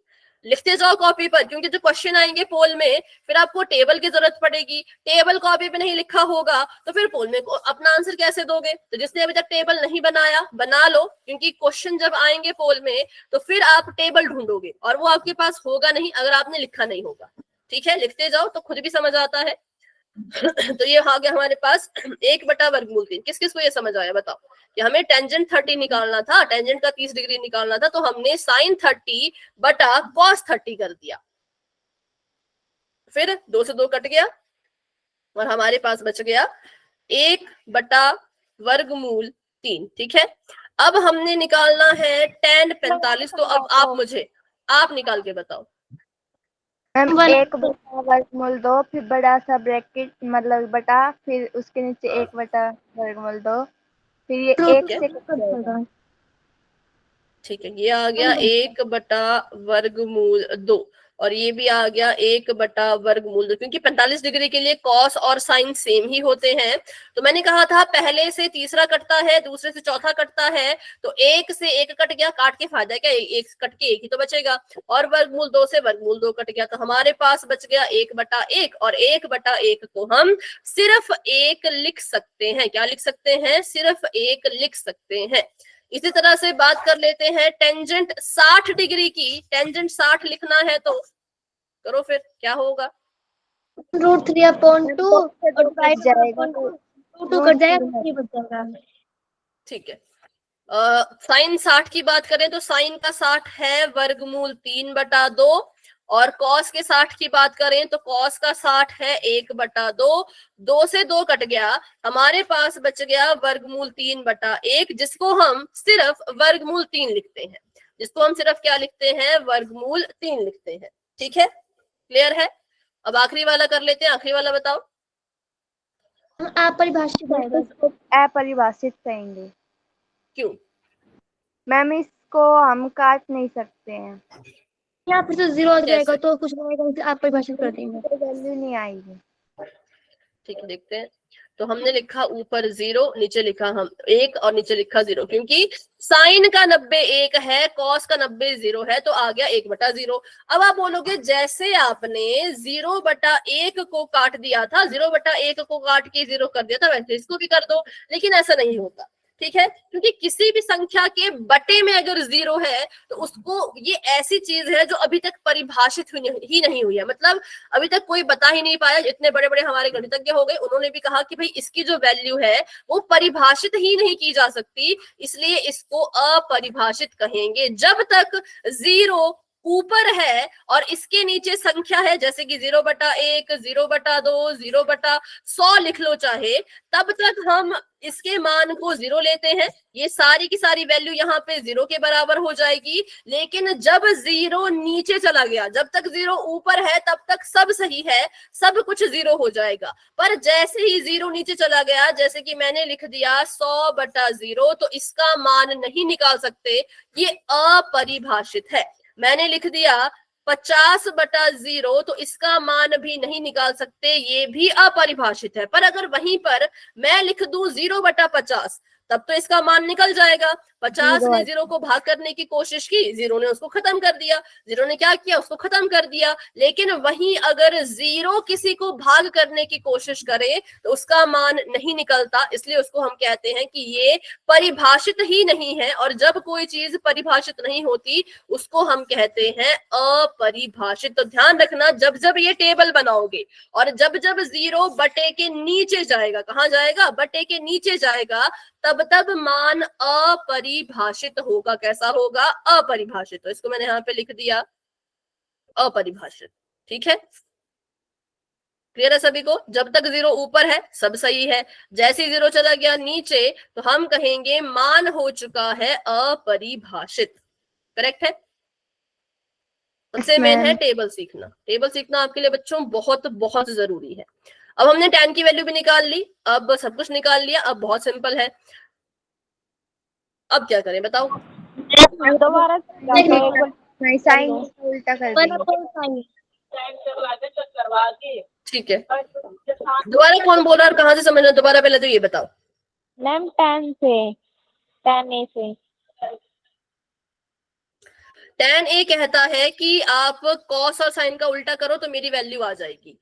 लिखते जाओ कॉपी पर, क्योंकि जो क्वेश्चन आएंगे पोल में फिर आपको टेबल की जरूरत पड़ेगी। टेबल कॉपी पे नहीं लिखा होगा तो फिर पोल में अपना आंसर कैसे दोगे? तो जिसने अभी तक टेबल नहीं बनाया बना लो, क्योंकि क्वेश्चन जब आएंगे पोल में तो फिर आप टेबल ढूंढोगे और वो आपके पास होगा नहीं अगर आपने लिखा नहीं होगा। ठीक है, लिखते जाओ तो खुद भी समझ आता है। तो ये आ गया हमारे पास 1/वर्गमूल 3। किस किस को ये समझ आया बताओ? कि हमें टेंजेंट 30 निकालना था, टेंजेंट का 30 डिग्री निकालना था, तो हमने साइन 30 बटा कॉस 30 कर दिया। फिर 2 से 2 कट गया और हमारे पास बच गया 1/वर्गमूल 3। ठीक है, अब हमने निकालना है tan 45। तो अब आप निकाल के बताओ। मैम 1/वर्गमूल 2, फिर बड़ा सा ब्रैकेट मतलब बटा, फिर उसके नीचे 1/वर्गमूल 2, फिर ये 1 से कट जाएगा। ठीक है, ये आ गया 1/वर्गमूल 2 और ये भी आ गया 1/वर्गमूल 2, क्योंकि 45 डिग्री के लिए कॉस और साइन सेम ही होते हैं। तो मैंने कहा था पहले से तीसरा कटता है, दूसरे से चौथा कटता है, तो 1 से 1 कट गया, काट के फायदा क्या, 1 कट के 1 ही तो बचेगा। और वर्गमूल 2 से वर्गमूल 2 कट गया, तो हमारे पास बच गया 1/1। और 1/1 को हम सिर्फ 1 लिख सकते हैं। क्या लिख सकते हैं? सिर्फ 1 लिख सकते हैं। इसी तरह से बात कर लेते हैं टेंजेंट 60 डिग्री की। टेंजेंट 60 लिखना है तो करो, फिर क्या होगा? √3/2 और कट जाएगा, 2 कट जाएगा, 3 बच जाएगा। ठीक है, साइन 60 की बात करें तो साइन का 60 है वर्गमूल 3/2, और कॉस के 60 की बात करें तो कॉस का 60 है 1/2। 2 से 2 कट गया, हमारे पास बच गया वर्गमूल 3/1, जिसको हम सिर्फ वर्गमूल 3 लिखते हैं। जिसको हम सिर्फ क्या लिखते हैं? वर्गमूल 3 लिखते हैं। ठीक है, क्लियर है? अब आखिरी वाला कर लेते हैं। आखिरी वाला बताओ। अपरिभाषित आएगा। अपरिभाषित कहेंगे। क्यों? मैम इसको हम काट नहीं सकते हैं, यहाँ फिर से 0 आ जाएगा कैसे? तो कुछ नहीं, अपरिभाषित कर देंगे। वैल्यू नहीं आएगी। ठीक है, देखते हैं। तो हमने लिखा ऊपर 0, नीचे लिखा हम 1 और नीचे लिखा 0, क्योंकि साइन का 90 1 है, कॉस का 90 0 है, तो आ गया 1/0। अब आप बोलोगे जैसे आपने 0/1 को काट दिया था, 0/1 को काट के 0 कर दिया था, वैसे इसको भी कर दो। लेकिन ऐसा नहीं होता। ठीक है, क्योंकि किसी भी संख्या के बटे में अगर 0 है तो उसको, ये ऐसी चीज है जो अभी तक परिभाषित ही नहीं हुई है। मतलब अभी तक कोई बता ही नहीं पाया। इतने बड़े बड़े हमारे गणितज्ञ हो गए, उन्होंने भी कहा कि भाई इसकी जो वैल्यू है वो परिभाषित ही नहीं की जा सकती, इसलिए इसको अपरिभाषित कहेंगे। जब तक 0 ऊपर है और इसके नीचे संख्या है, जैसे कि 0/1, 0/2, 0/100 लिख लो चाहे, तब तक हम इसके मान को 0 लेते हैं। ये सारी की सारी वैल्यू यहाँ पे 0 के बराबर हो जाएगी। लेकिन जब 0 नीचे चला गया, जब तक 0 ऊपर है तब तक सब सही है, सब कुछ 0 हो जाएगा। पर जैसे ही 0 नीचे चला गया, जैसे कि मैंने लिख दिया 100/0, तो इसका मान नहीं निकाल सकते, ये अपरिभाषित है। मैंने लिख दिया 50/0, तो इसका मान भी नहीं निकाल सकते, ये भी अपरिभाषित है। पर अगर वहीं पर मैं लिख दूं 0/50, तब तो इसका मान निकल जाएगा। 50 ने 0 को भाग करने की कोशिश की, 0 ने उसको खत्म कर दिया। 0 ने क्या किया? उसको खत्म कर दिया। लेकिन वहीं अगर 0 किसी को भाग करने की कोशिश करे तो उसका मान नहीं निकलता, इसलिए उसको हम कहते हैं कि ये परिभाषित ही नहीं है। और जब कोई चीज परिभाषित नहीं होती उसको हम कहते हैं अपरिभाषित। तो ध्यान रखना, जब जब ये टेबल बनाओगे और जब जब 0 बटे के नीचे जाएगा, कहां जाएगा? बटे के नीचे जाएगा, तब तब मान अपरिभाषित होगा। कैसा होगा? अपरिभाषित। तो इसको मैंने यहाँ पे लिख दिया अपरिभाषित। ठीक है, क्लियर है सभी को? जब तक 0 ऊपर है सब सही है, जैसे 0 चला गया नीचे तो हम कहेंगे मान हो चुका है अपरिभाषित। करेक्ट है? सबसे मेन है टेबल सीखना। टेबल सीखना आपके लिए बच्चों बहुत बहुत जरूरी है। अब हमने tan की वैल्यू भी निकाल ली, अब सब कुछ निकाल लिया, अब बहुत सिंपल है। अब क्या करें बताओ? दोबारा साइन उल्टा कर देंगे। ठीक है, दोबारा कौन बोल रहा है और कहाँ से समझना, दोबारा पहले तो ये बताओ। मैम 10 से, 10A से। tan a कहता है कि आप cos और sin का उल्टा करो तो मेरी वैल्यू आ जाएगी।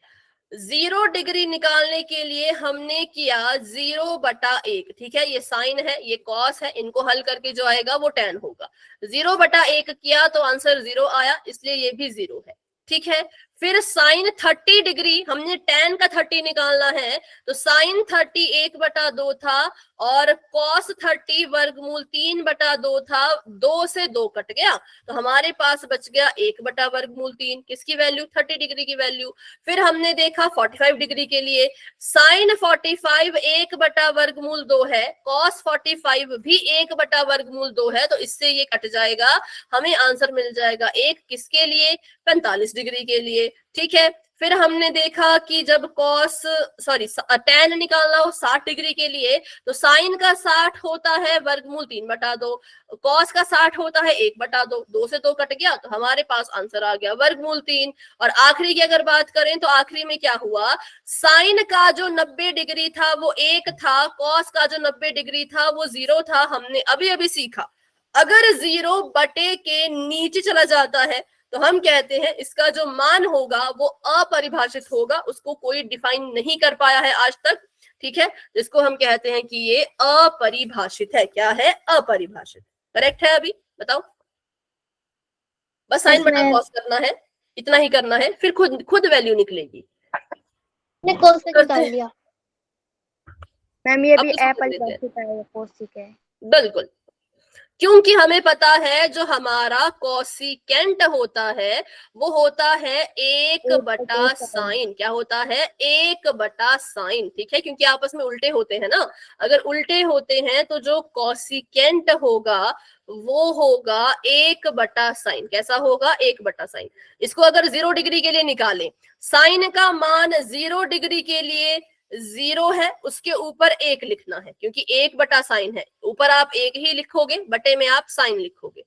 0 डिग्री निकालने के लिए हमने किया 0/1, ठीक है, ये साइन है, ये कॉस है, इनको हल करके जो आएगा वो tan होगा। 0/1 किया तो आंसर 0 आया, इसलिए ये भी 0 है, ठीक है। फिर साइन 30 डिग्री, हमने tan का 30 निकालना है, तो साइन 30 1/2 था और cos 30 वर्गमूल 3/2 था, 2 से 2 कट गया, तो हमारे पास बच गया 1/वर्गमूल 3, किसकी वैल्यू, 30 डिग्री की वैल्यू। फिर हमने देखा 45 डिग्री के लिए, साइन 45 1/वर्गमूल 2 है, cos 45 भी 1/वर्गमूल 2 है, तो इससे ये कट जाएगा, हमें आंसर मिल जाएगा 1, किसके लिए, 45 डिग्री के लिए, ठीक है। फिर हमने देखा कि जब tan निकालना हो 60 डिग्री के लिए, तो साइन का 60 होता है वर्गमूल 3/2, कॉस का 60 होता है 1/2, 2 से 2 कट गया, तो हमारे पास आंसर आ गया वर्गमूल 3। और आखिरी की अगर बात करें तो आखिरी में क्या हुआ, साइन का जो 90 डिग्री था वो 1 था, कॉस का जो 90 डिग्री था वो 0 था। हमने अभी अभी सीखा, अगर 0 बटे के नीचे चला जाता है तो हम कहते हैं इसका जो मान होगा वो अपरिभाषित होगा, उसको कोई डिफाइन नहीं कर पाया है आज तक, ठीक है, जिसको हम कहते हैं कि ये अपरिभाषित है। क्या है, अपरिभाषित, करेक्ट है। अभी बताओ, बस साइन बटा कॉस करना है, इतना ही करना है, फिर खुद वैल्यू निकलेगी। ने कोसेक निकाल लिया मैम, ये अब भी तो समझ अपरिभाषित है, कोसेक है। बिल्कुल, क्योंकि हमें पता है जो हमारा कोसिकेंट होता है वो होता है 1/sin, क्या होता है, 1/sin, ठीक है, क्योंकि आपस में उल्टे होते हैं ना, अगर उल्टे होते हैं तो जो कोसिकेंट होगा वो होगा 1/sin, कैसा होगा, 1/sin। इसको अगर 0 डिग्री के लिए निकालें, साइन का मान 0 डिग्री के लिए 0 है, उसके ऊपर 1 लिखना है, क्योंकि 1/sin है, ऊपर आप 1 ही लिखोगे, बटे में आप साइन लिखोगे,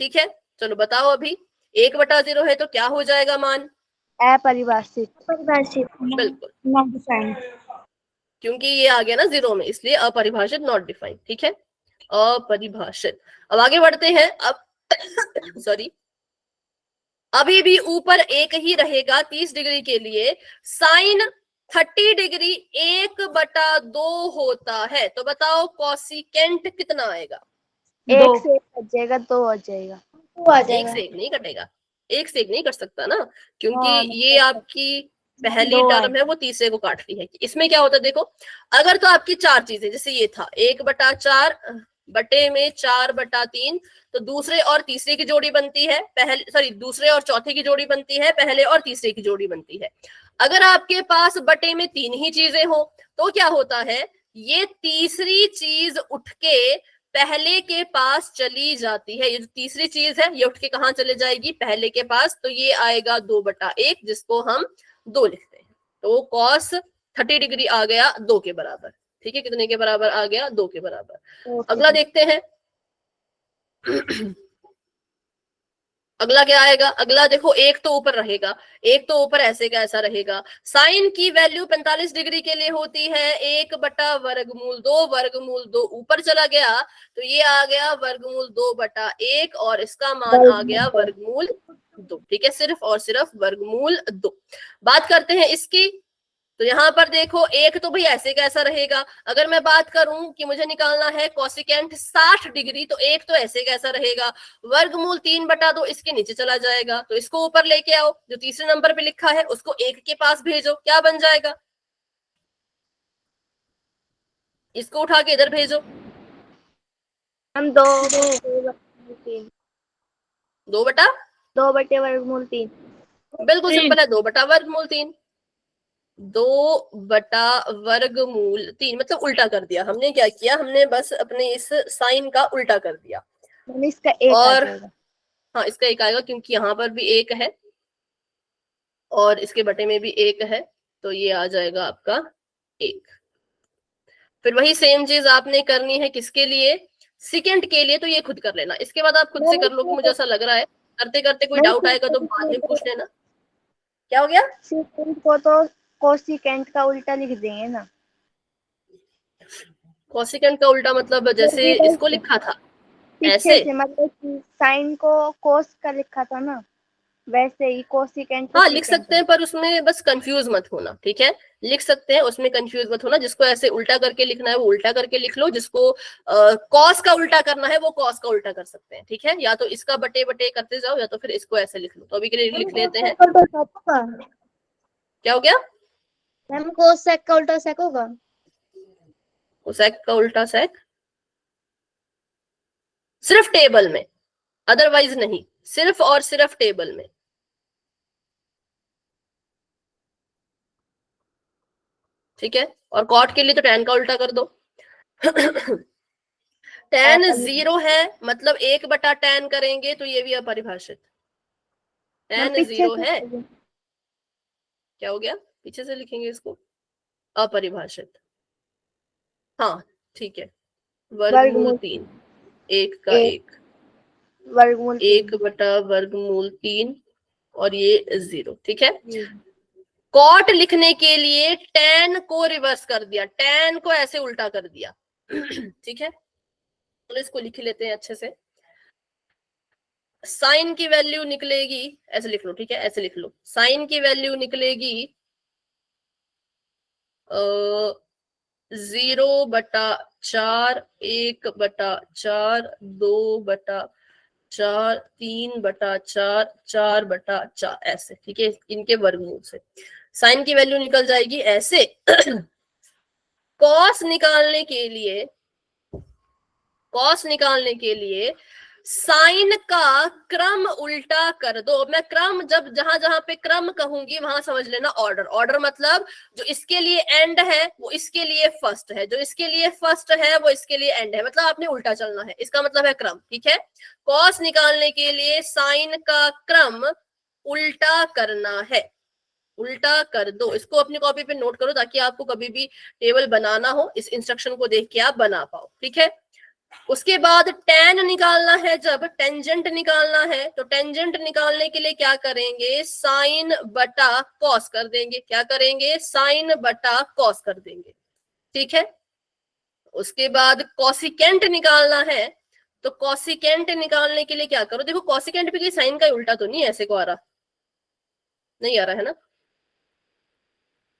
ठीक है। चलो बताओ, अभी 1/0 है तो क्या हो जाएगा मान, अपरिभाषित। बिल्कुल, क्योंकि ये आ गया ना 0 में, इसलिए अपरिभाषित, नॉट डिफाइंड, ठीक है, अपरिभाषित। अब आगे बढ़ते हैं। अब सॉरी, अभी भी ऊपर 1 ही रहेगा 30 डिग्री के लिए, साइन 30 डिग्री 1/2 होता है, तो बताओ कोसिकेंट कितना आएगा, 1 से 1 बच जाएगा, 2 हो जाएगा, 1 से 1 नहीं कटेगा, 1 से 1 नहीं कट सकता ना, क्योंकि ये आपकी पहली टर्म है वो तीसरे को काटती है। इसमें क्या होता है देखो, अगर तो आपकी 4 चीजें, जैसे ये था 1/4 बटे में 4/3, तो दूसरे और तीसरे की जोड़ी बनती है, दूसरे और चौथे की जोड़ी बनती है, पहले और तीसरे की जोड़ी बनती है। अगर आपके पास बटे में 3 ही चीजें हो तो क्या होता है, ये तीसरी चीज उठ के पहले के पास चली जाती है, ये जो तीसरी चीज है ये उठ के कहां चले जाएगी, पहले के पास, तो ये आएगा 2/1, जिसको हम 2 लिखते हैं। तो cos 30 डिग्री आ गया 2 के बराबर, ठीक है, कितने के बराबर आ गया, 2 के बराबर। अगला देखते हैं अगला क्या आएगा, अगला देखो, 1 तो ऊपर रहेगा, 1 तो ऊपर ऐसे का ऐसा रहेगा। साइन की वैल्यू 45 डिग्री के लिए होती है 1/वर्गमूल 2, वर्गमूल 2 ऊपर चला गया तो ये आ गया वर्गमूल 2/1 और इसका मान आ गया वर्गमूल 2, ठीक है, सिर्फ और सिर्फ वर्गमूल 2। बात करते हैं इसकी, तो यहाँ पर देखो 1 तो भाई ऐसे कैसा रहेगा, अगर मैं बात करूं कि मुझे निकालना है कोसिकेंट 60 डिग्री, तो 1 तो ऐसे कैसा रहेगा, वर्गमूल 3/2 इसके नीचे चला जाएगा, तो इसको ऊपर लेके आओ, जो तीसरे नंबर पे लिखा है उसको 1 के पास भेजो, क्या बन जाएगा, इसको उठा के इधर भेजो, हम 2/वर्गमूल 3, बिल्कुल सिंपल है, 2/वर्गमूल 3, 2/वर्गमूल 3, मतलब उल्टा कर दिया हमने, क्या किया हमने, बस अपने इस साइन का उल्टा कर दिया, इसका 1 और आ जाएगा। हाँ इसका 1 आएगा, क्योंकि यहाँ पर भी 1 है और इसके बटे में भी 1 है, तो ये आ जाएगा आपका 1। फिर वही सेम चीज आपने करनी है किसके लिए, सेकंड के लिए, तो ये खुद कर लेना, इसके बाद आप खुद से कर लोगे, मुझे ऐसा लग रहा है, करते करते कोई डाउट आएगा तो बाद में पूछ लेना। क्या हो गया, सेकंड को तो कोसिकेंट का उल्टा लिख देंगे ना। कोसिकेंट का उल्टा मतलब जैसे इसको लिखा था पीछे ऐसे, से, मतलब कि साइन को कोस का लिखा था ना, वैसे ही कोसिकेंट को हाँ लिख सीकेंट सकते हैं, पर उसमें बस कंफ्यूज मत होना, ठीक है। लिख सकते हैं, उसमें कंफ्यूज मत होना। जिसको ऐसे उल्टा करके लिखना है वो उल्टा करके लिख लो, जिसको कॉस का उल्टा करना है वो कॉस का उल्टा कर सकते हैं, ठीक है। या तो इसका बटे बटे करते जाओ या तो फिर इसको ऐसे लिख लो। तो अभी के लिए लिख लेते हैं। क्या हो गया? मैम कोसेक का उल्टा सेक होगा। कोसेक का उल्टा सेक सिर्फ टेबल में, अदरवाइज नहीं, सिर्फ और सिर्फ टेबल में। ठीक है। और कॉट के लिए तो टैन का उल्टा कर दो। टैन 0 है, मतलब 1/tan करेंगे तो ये भी अपरिभाषित। टैन 0 है, क्या हो गया? पीछे से लिखेंगे इसको, अपरिभाषित। हाँ ठीक है। वर्गमूल 3, 1 का 1, वर्गमूल 1/√3 और ये 0, ठीक है। कॉट लिखने के लिए टैन को रिवर्स कर दिया, टैन को ऐसे उल्टा कर दिया। ठीक है, तो इसको लिख लेते हैं अच्छे से। साइन की वैल्यू निकलेगी, ऐसे लिख लो, ठीक है, ऐसे लिख लो। साइन की वैल्यू निकलेगी 0/4, 1/4, 2/4, 3/4, 4/4 ऐसे, ठीक है। इनके वर्गमूल से साइन की वैल्यू निकल जाएगी ऐसे। कॉस निकालने के लिए साइन का क्रम उल्टा कर दो। मैं क्रम जब जहां जहां पे क्रम कहूंगी वहां समझ लेना ऑर्डर। ऑर्डर मतलब जो इसके लिए एंड है वो इसके लिए फर्स्ट है, जो इसके लिए फर्स्ट है वो इसके लिए एंड है, मतलब आपने उल्टा चलना है, इसका मतलब है क्रम, ठीक है। कॉस निकालने के लिए साइन का क्रम उल्टा करना है, उल्टा कर दो। इसको अपनी कॉपी पे नोट करो ताकि आपको कभी भी टेबल बनाना हो इस इंस्ट्रक्शन को देख के आप बना पाओ, ठीक है। उसके बाद टेन निकालना है, जब टेंजेंट निकालना है तो टेंजेंट निकालने के लिए क्या करेंगे, साइन बटा कॉस कर देंगे। क्या करेंगे? साइन बटा कॉस कर देंगे, ठीक है। उसके बाद कॉसिकेंट निकालना है, तो कॉसिकेंट निकालने के लिए क्या करो, देखो कॉसिकेंट भी साइन का उल्टा तो नहीं ऐसे को आ रहा, नहीं आ रहा है ना,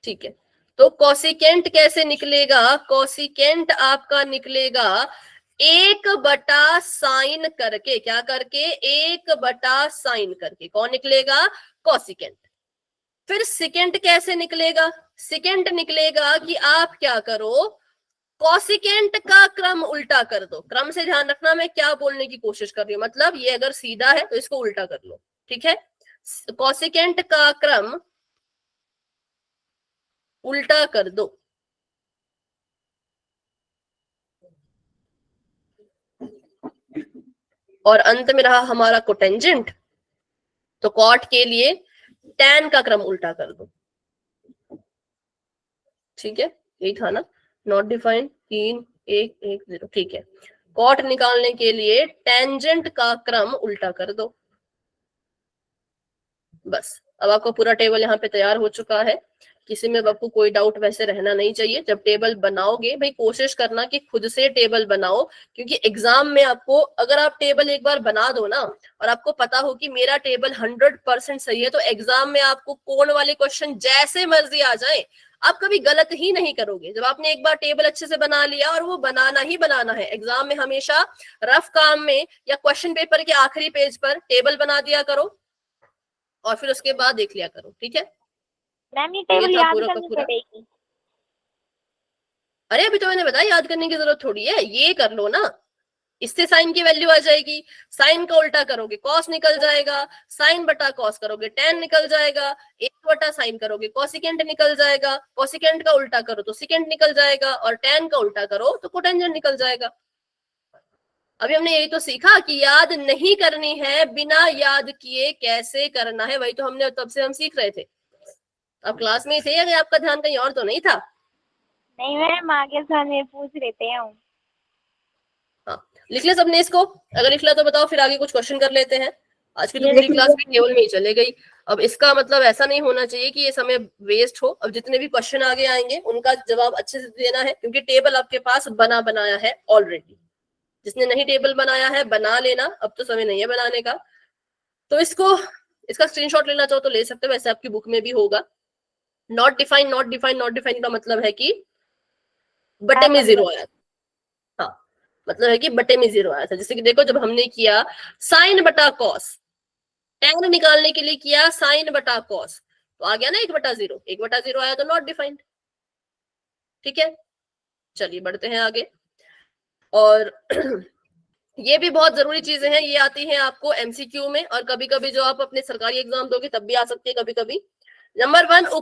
ठीक है। तो कॉसिकेंट कैसे निकलेगा? कॉसिकेंट आपका निकलेगा 1/sin करके, क्या करके? 1/sin करके। कौन निकलेगा? कॉसिकेंट। फिर सिकेंट कैसे निकलेगा? सिकेंट निकलेगा कि आप क्या करो, कॉसिकेंट का क्रम उल्टा कर दो। क्रम से ध्यान रखना मैं क्या बोलने की कोशिश कर रही हूँ, मतलब ये अगर सीधा है तो इसको उल्टा कर लो, ठीक है। कॉसिकेंट का क्रम उल्टा कर दो। और अंत में रहा हमारा कोटेंजेंट, तो कॉट के लिए टैन का क्रम उल्टा कर दो, ठीक है। यही था ना, नॉट डिफाइंड 3, 1, 1, 0, ठीक है। कॉट निकालने के लिए टेंजेंट का क्रम उल्टा कर दो। बस अब आपका पूरा टेबल यहाँ पे तैयार हो चुका है। किसी में आपको कोई डाउट वैसे रहना नहीं चाहिए। जब टेबल बनाओगे भाई कोशिश करना कि खुद से टेबल बनाओ, क्योंकि एग्जाम में आपको अगर आप टेबल एक बार बना दो ना और आपको पता हो कि मेरा टेबल 100% सही है, तो एग्जाम में आपको कोण वाले क्वेश्चन जैसे मर्जी आ जाए आप कभी गलत ही नहीं करोगे। जब आपने एक बार टेबल अच्छे से बना लिया, और वो बनाना ही बनाना है एग्जाम में, हमेशा रफ काम में या क्वेश्चन पेपर के आखिरी पेज पर टेबल बना दिया करो और फिर उसके बाद देख लिया करो, ठीक है। मैम ये टेबल ये था याद पूरा का करनी पूरा। पड़ेगी। अरे अभी तो मैंने बताया याद करने की जरूरत थोड़ी है, ये कर लो ना, इससे साइन की वैल्यू आ जाएगी। साइन का उल्टा करोगे कॉस निकल जाएगा, साइन बटा कॉस करोगे टेन निकल जाएगा, 1/sin करोगे कॉसिकेंट निकल जाएगा, कॉसिकेंट का उल्टा करो तो सिकेंट निकल जाएगा, और टेन का उल्टा करो तो कोटेंजेंट निकल जाएगा। अभी हमने यही तो सीखा कि याद नहीं करनी है, बिना याद किए कैसे करना है, वही तो हमने तब से हम सीख रहे थे। अब क्लास में ही थे, अगर आपका ध्यान कहीं और तो नहीं था। नहीं मैम आगे सर में पूछ लेते हैं हम। हाँ लिख लिया सबने इसको? अगर लिख लिया तो बताओ, फिर आगे कुछ क्वेश्चन कर लेते हैं। आज की तो पूरी क्लास भी टेबल में ही चले गई। अब इसका मतलब ऐसा नहीं होना चाहिए कि ये समय वेस्ट हो। अब जितने भी क्वेश्चन आगे आएंगे उनका जवाब अच्छे से देना है, क्योंकि टेबल आपके पास बनाया है ऑलरेडी। जिसने नहीं टेबल बनाया है बना लेना, अब तो समय नहीं है बनाने का। तो इसका स्क्रीनशॉट लेना चाहो तो ले सकते हो, वैसे आपकी बुक में भी होगा। नॉट डिफाइन का मतलब है कि बटे में 0 आया। हाँ, मतलब है कि बटे में 0 आया था। जैसे कि देखो, जब हमने किया साइन बटा कॉस, tan निकालने के लिए किया साइन बटा कॉस, तो आ गया ना 1/0। 1/0 आया तो नॉट डिफाइंड। ठीक है, चलिए बढ़ते हैं आगे। और ये भी बहुत जरूरी चीजें हैं, ये आती हैं आपको एमसीक्यू में, और कभी कभी जो आप अपने सरकारी एग्जाम दोगे तब भी आ सकती है कभी कभी। नंबर 1,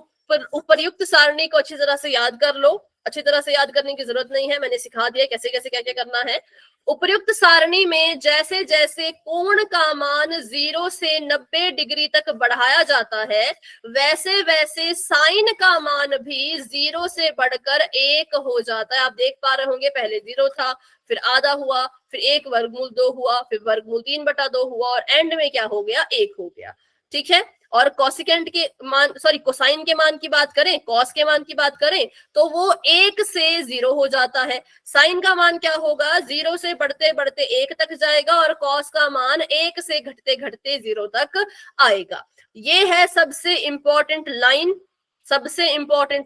उपर्युक्त सारणी को अच्छी तरह से याद कर लो। अच्छी तरह से याद करने की जरूरत नहीं है, मैंने सिखा दिया कैसे कैसे क्या क्या करना है। उपर्युक्त सारणी में जैसे जैसे कोण का मान 0 से 90 डिग्री तक बढ़ाया जाता है, वैसे वैसे साइन का मान भी 0 से बढ़कर 1 हो जाता है। आप देख पा रहे होंगे, पहले 0 था, फिर आधा हुआ, फिर 1 वर्गमूल 2 हुआ, फिर वर्गमूल 3/2 हुआ, और एंड में क्या हो गया, 1 हो गया। ठीक है, और कोसाइन के मान की बात करें, कॉस के मान की बात करें, तो वो 1 से 0 हो जाता है। साइन का मान क्या होगा, 0 से बढ़ते बढ़ते 1 तक जाएगा, और कॉस का मान 1 से घटते घटते 0 तक आएगा। ये है सबसे इंपॉर्टेंट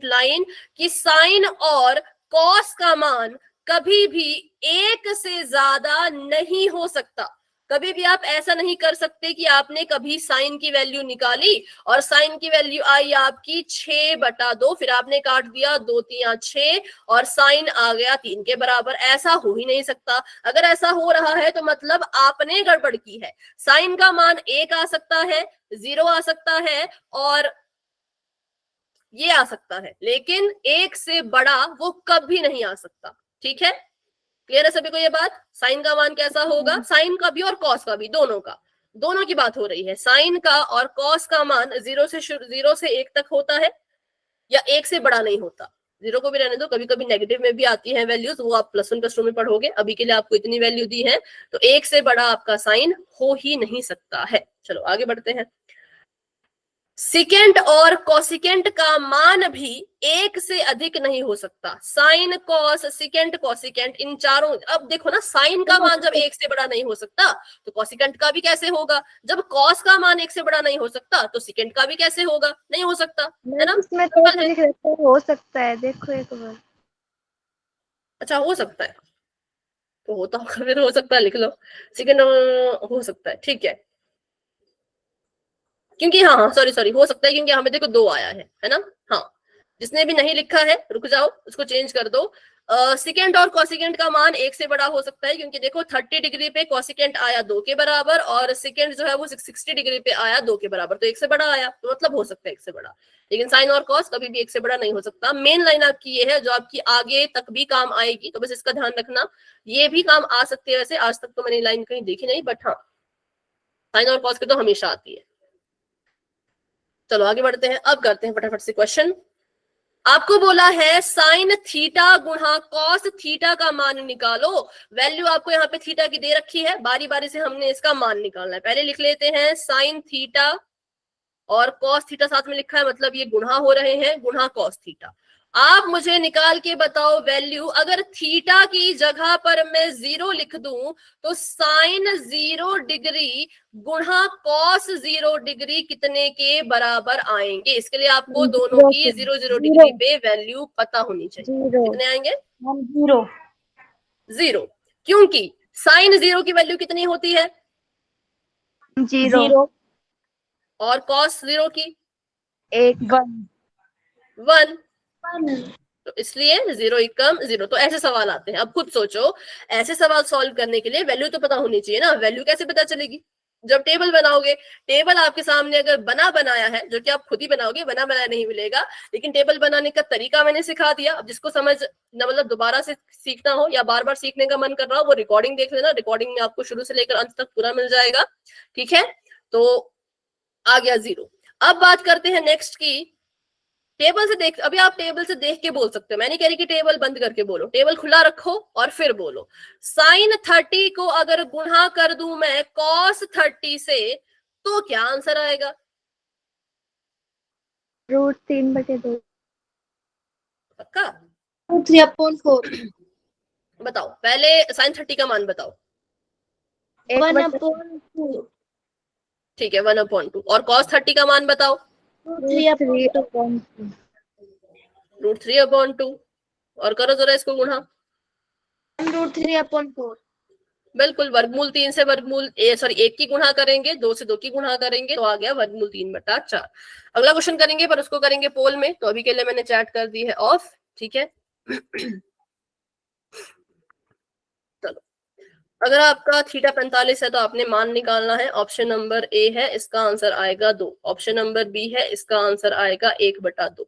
लाइन कि साइन और कॉस का मान कभी भी 1 से ज्यादा नहीं हो सकता। कभी भी आप ऐसा नहीं कर सकते कि आपने कभी साइन की वैल्यू निकाली और साइन की वैल्यू आई आपकी 6/2, फिर आपने काट दिया 2 3 6 और साइन आ गया 3 के बराबर। ऐसा हो ही नहीं सकता। अगर ऐसा हो रहा है तो मतलब आपने गड़बड़ की है। साइन का मान 1 आ सकता है, 0 आ सकता है, और ये आ सकता है, लेकिन 1 से बड़ा वो कभी नहीं आ सकता। ठीक है, क्लियर है सभी को ये बात? साइन का मान कैसा होगा, साइन का भी और कॉस का भी, दोनों की बात हो रही है। साइन का और कॉस का मान 0 से 1 तक होता है, या 1 से बड़ा नहीं होता। 0 को भी रहने दो, कभी कभी नेगेटिव में भी आती है वैल्यूज, वो आप +1 +2 में पढ़ोगे। अभी के लिए आपको इतनी वैल्यू दी है, तो 1 से बड़ा आपका साइन हो ही नहीं सकता है। चलो आगे बढ़ते हैं। सिकेंट और कोसिकेंट का मान भी 1 से अधिक नहीं हो सकता। साइन, कॉस, सिकेंट, कोसिकेंट, इन चारों, अब देखो ना, साइन का मान जब 1 से बड़ा नहीं हो सकता तो कोसिकेंट का भी कैसे होगा? जब कॉस का मान 1 से बड़ा नहीं हो सकता तो सिकेंट का भी कैसे होगा? नहीं हो सकता, है ना? इसमें तो लिख रखा है, हो सकता है, देखो एक बार। अच्छा, हो सकता है तो होता होगा, फिर हो सकता है लिख लो। सेकंड हो सकता है, ठीक है, क्योंकि हाँ सॉरी हो सकता है, क्योंकि हमें देखो 2 आया है ना। हाँ, जिसने भी नहीं लिखा है रुक जाओ, उसको चेंज कर दो। सिकेंट और कोसिकेंट का मान 1 से बड़ा हो सकता है, क्योंकि देखो 30 डिग्री पे कोसिकेंट आया 2 के बराबर, और सिकेंट जो है वो 60 डिग्री पे आया 2 के बराबर, तो 1 से बड़ा आया, तो मतलब हो सकता है 1 से बड़ा। लेकिन साइन और कॉस कभी भी 1 से बड़ा नहीं हो सकता। मेन लाइन आपकी ये है, जो आपकी आगे तक भी काम आएगी, तो बस इसका ध्यान रखना। ये भी काम आ सकती है, वैसे आज तक तो मैंने लाइन कहीं देखी नहीं, बट हाँ साइन और कॉस की तो हमेशा आती है। चलो आगे बढ़ते हैं, अब करते हैं फटाफट से क्वेश्चन। आपको बोला है साइन थीटा गुणा कॉस थीटा का मान निकालो। वैल्यू आपको यहाँ पे थीटा की दे रखी है, बारी बारी से हमने इसका मान निकालना है। पहले लिख लेते हैं साइन थीटा और कॉस थीटा साथ में लिखा है, मतलब ये गुणा हो रहे हैं, गुणा कॉस थीटा। आप मुझे निकाल के बताओ वैल्यू, अगर थीटा की जगह पर मैं 0 लिख दूं तो साइन 0 डिग्री गुणा कॉस 0 डिग्री कितने के बराबर आएंगे? इसके लिए आपको दोनों की 0 डिग्री पे वैल्यू पता होनी चाहिए। कितने आएंगे? 0, क्योंकि साइन 0 की वैल्यू कितनी होती है? 0 और कॉस 0 की 1 तो इसलिए 0 एकम 0। तो ऐसे सवाल आते हैं। अब खुद सोचो, ऐसे सवाल सॉल्व करने के लिए वैल्यू तो पता होनी चाहिए ना। वैल्यू कैसे पता चलेगी? जब टेबल बनाओगे, टेबल आपके सामने अगर बनाया है, जो कि आप खुद ही बनाओगे, बनाया नहीं मिलेगा, लेकिन टेबल बनाने का तरीका मैंने सिखा दिया। अब जिसको समझ न, मतलब दोबारा से सीखना हो या बार बार सीखने का मन कर रहा हो, वो रिकॉर्डिंग देख लेना। रिकॉर्डिंग में आपको शुरू से लेकर अंत तक पूरा मिल जाएगा। ठीक है, तो आ गया 0। अब बात करते हैं नेक्स्ट की। टेबल से देख, अभी आप टेबल से देख के बोल सकते हो, मैं नहीं कह रही कि टेबल बंद करके बोलो, टेबल खुला रखो और फिर बोलो। साइन 30 को अगर गुणा कर दूं मैं कॉस 30 से तो क्या आंसर आएगा? √3/2। पक्का? 3/4। बताओ, पहले sin 30 का मान बताओ। 1/2। ठीक है, 1/2। और cos 30 का मान बताओ। √3/2। √3/2। और करो जरा इसको गुणा। √3/4। बिल्कुल, वर्गमूल 3 से वर्गमूल सॉरी 1 की गुणा करेंगे, 2 से 2 की गुणा करेंगे, तो आ गया वर्गमूल 3/4। अगला क्वेश्चन करेंगे, पर उसको करेंगे पोल में, तो अभी के लिए मैंने चैट कर दी है ऑफ। ठीक है। चलो, अगर आपका थीटा 45 है तो आपने मान निकालना है। ऑप्शन नंबर ए है, इसका आंसर आएगा 2। ऑप्शन नंबर बी है, इसका आंसर आएगा 1/2।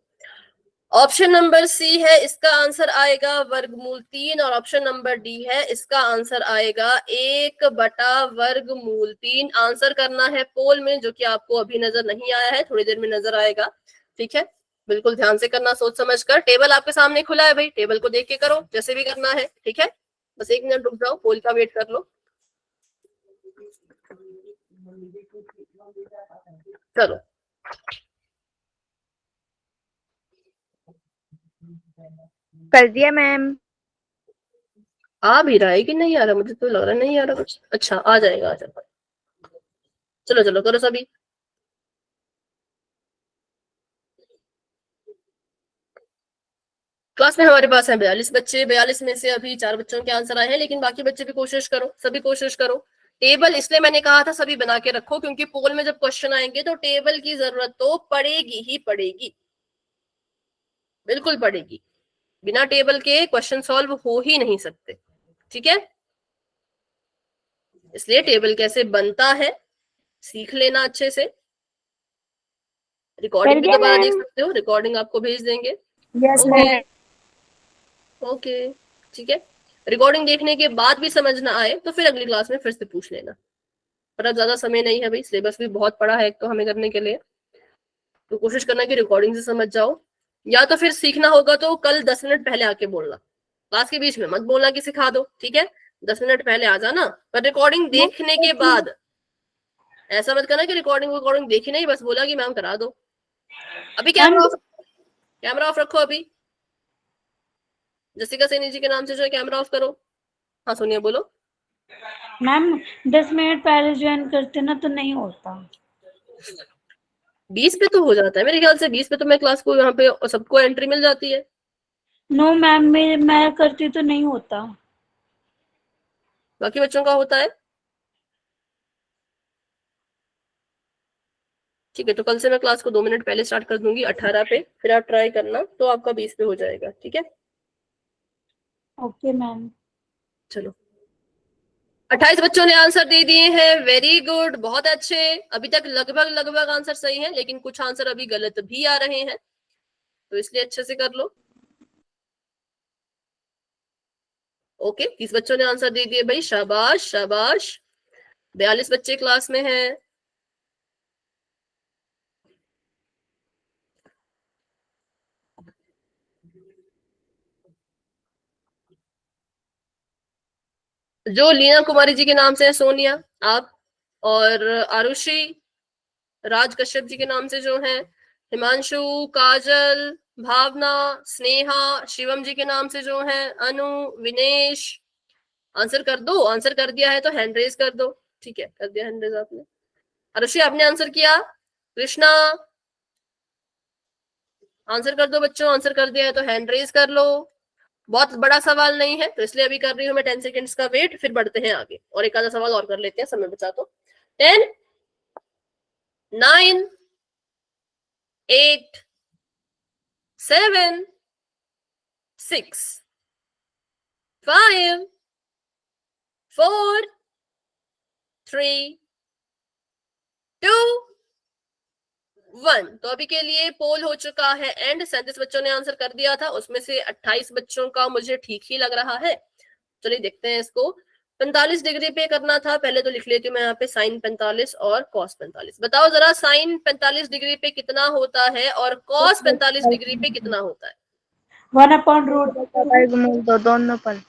ऑप्शन नंबर सी है, इसका आंसर आएगा वर्गमूल 3। और ऑप्शन नंबर डी है, इसका आंसर आएगा 1/वर्गमूल 3। आंसर करना है पोल में, जो कि आपको अभी नजर नहीं आया है, थोड़ी देर में नजर आएगा। ठीक है, बिल्कुल ध्यान से करना, सोच समझ कर। टेबल आपके सामने खुला है भाई, टेबल को देख के करो जैसे भी करना है। ठीक है, बस 1 मिनट रुक जाओ, पोल का वेट कर लो। चलो, कर दिया मैम। आ भी रहा है कि नहीं आ रहा? मुझे तो लग रहा नहीं आ रहा कुछ। अच्छा, आ जाएगा, आ जाएगा। चलो चलो करो सभी। क्लास में हमारे पास है 42 बच्चे। 42 में से अभी 4 बच्चों के आंसर आए हैं, लेकिन बाकी बच्चे भी कोशिश करो, सभी कोशिश करो। टेबल इसलिए मैंने कहा था सभी बना के रखो, क्योंकि पोल में जब क्वेश्चन आएंगे तो टेबल की जरूरत तो पड़ेगी ही पड़ेगी, बिल्कुल पड़ेगी। बिना टेबल के क्वेश्चन सॉल्व हो ही नहीं सकते। ठीक है, इसलिए टेबल कैसे बनता है सीख लेना अच्छे से। रिकॉर्डिंग भी दोबारा देख सकते हो, रिकॉर्डिंग आपको भेज देंगे। Yes okay ma'am. ओके, ठीक है। रिकॉर्डिंग देखने के बाद भी समझ ना आए तो फिर अगली क्लास में फिर से पूछ लेना। पर अब ज्यादा समय नहीं है भाई, सिलेबस भी बहुत पड़ा है एक तो हमें करने के लिए, तो कोशिश करना कि रिकॉर्डिंग से समझ जाओ। या तो फिर सीखना होगा तो कल 10 मिनट पहले आके बोलना, क्लास के बीच में मत बोलना कि सिखा दो। ठीक है, 10 मिनट पहले आ जाना, पर रिकॉर्डिंग देखने के बाद। ऐसा मत करना कि रिकॉर्डिंग देखी नहीं, बस बोला कि मैम करा दो। अभी कैमरा ऑफ रखो। अभी जसिका सैनी जी के नाम से जो है कैमरा ऑफ करो। हाँ सोनिया बोलो। मैम 10 मिनट पहले ज्वाइन करते ना तो नहीं होता। 20 पे तो हो जाता है मेरे ख्याल से। 20 पे तो मैं क्लास को यहाँ पे सबको एंट्री मिल जाती है। नो मैम, मैं करती तो नहीं होता। बाकी बच्चों का होता है। ठीक है, तो कल से मैं क्लास को 2 मिनट पहले स्टार्ट कर दूंगी 18 पे, फिर आप ट्राई करना तो आपका 20 पे हो जाएगा। ठीक है, ओके मैम। चलो 28 बच्चों ने आंसर दे दिए हैं। वेरी गुड, बहुत अच्छे। अभी तक लगभग आंसर सही है, लेकिन कुछ आंसर अभी गलत भी आ रहे हैं, तो इसलिए अच्छे से कर लो। ओके, 30 बच्चों ने आंसर दे दिए भाई, शाबाश शाबाश। 42 बच्चे क्लास में हैं। जो लीना कुमारी जी के नाम से है, सोनिया आप, और आरुषि, राज कश्यप जी के नाम से जो है, हिमांशु, काजल, भावना, स्नेहा, शिवम जी के नाम से जो है, अनु, विनेश। आंसर कर दो। आंसर कर दिया है तो हैंड रेज कर दो। ठीक है, कर दिया हैंड रेज आपने। आरुषि आपने आंसर किया। कृष्णा आंसर कर दो बच्चों, आंसर कर दिया है तो हैंड रेज कर लो। बहुत बड़ा सवाल नहीं है तो इसलिए अभी कर रही हूँ मैं 10 सेकेंड्स का वेट, फिर बढ़ते हैं आगे और एक आधा सवाल और कर लेते हैं, समय बचा तो। 10 9 8 7 6 5 4 3 2 1। तो अभी के लिए पोल हो चुका है एंड। 37 बच्चों ने आंसर कर दिया था, उसमें से 28 बच्चों का मुझे ठीक ही लग रहा है। चलिए देखते हैं इसको। 45 डिग्री पे करना था, पहले तो लिख लेती हूँ मैं यहाँ पे sin 45 और cos 45। बताओ जरा sin 45 डिग्री पे कितना होता है और cos 45 डिग्री पे कितना होता है? 1/√2। वर्गमूल 2 दोनों पर।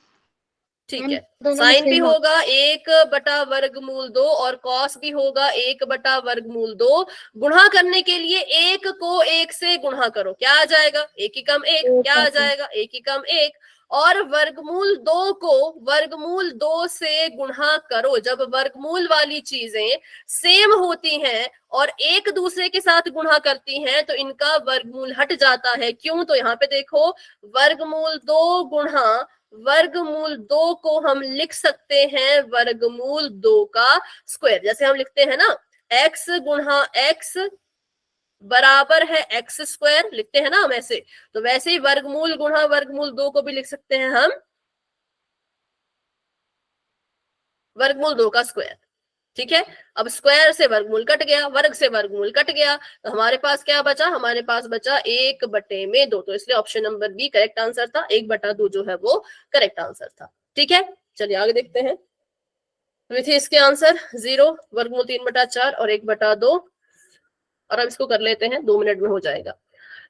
ठीक मैम, है, दोनों साइन में भी same होगा 1/वर्गमूल 2 और कॉस भी होगा 1/वर्गमूल 2। गुणा करने के लिए एक को एक से गुणा करो, क्या आ जाएगा, एक ही कम एक, एक क्या आ ऐसे। जाएगा, एक ही कम एक। और वर्गमूल 2 को वर्गमूल 2 से गुणा करो। जब वर्गमूल वाली चीजें सेम होती हैं और एक दूसरे के साथ गुणा करती हैं तो इनका वर्गमूल हट जाता है। क्यों, तो यहाँ पे देखो, वर्गमूल 2 गुणा वर्गमूल 2 को हम लिख सकते हैं वर्गमूल 2 का स्क्वायर। जैसे हम लिखते हैं ना, x गुणा x बराबर है x स्क्वायर, लिखते हैं ना हम ऐसे, तो वैसे ही वर्गमूल गुणा वर्गमूल 2 को भी लिख सकते हैं हम वर्गमूल 2 का स्क्वायर। ठीक है, अब स्क्वायर से वर्गमूल कट गया, वर्ग से वर्गमूल कट गया, तो हमारे पास क्या बचा, हमारे पास बचा 1/2। तो इसलिए option number B correct answer था, 1/2 जो है वो करेक्ट आंसर था। ठीक है, चलिए आगे देखते हैं। तो थे इसके आंसर 0, वर्गमूल 3/4 और 1/2। और अब इसको कर लेते हैं, 2 मिनट में हो जाएगा।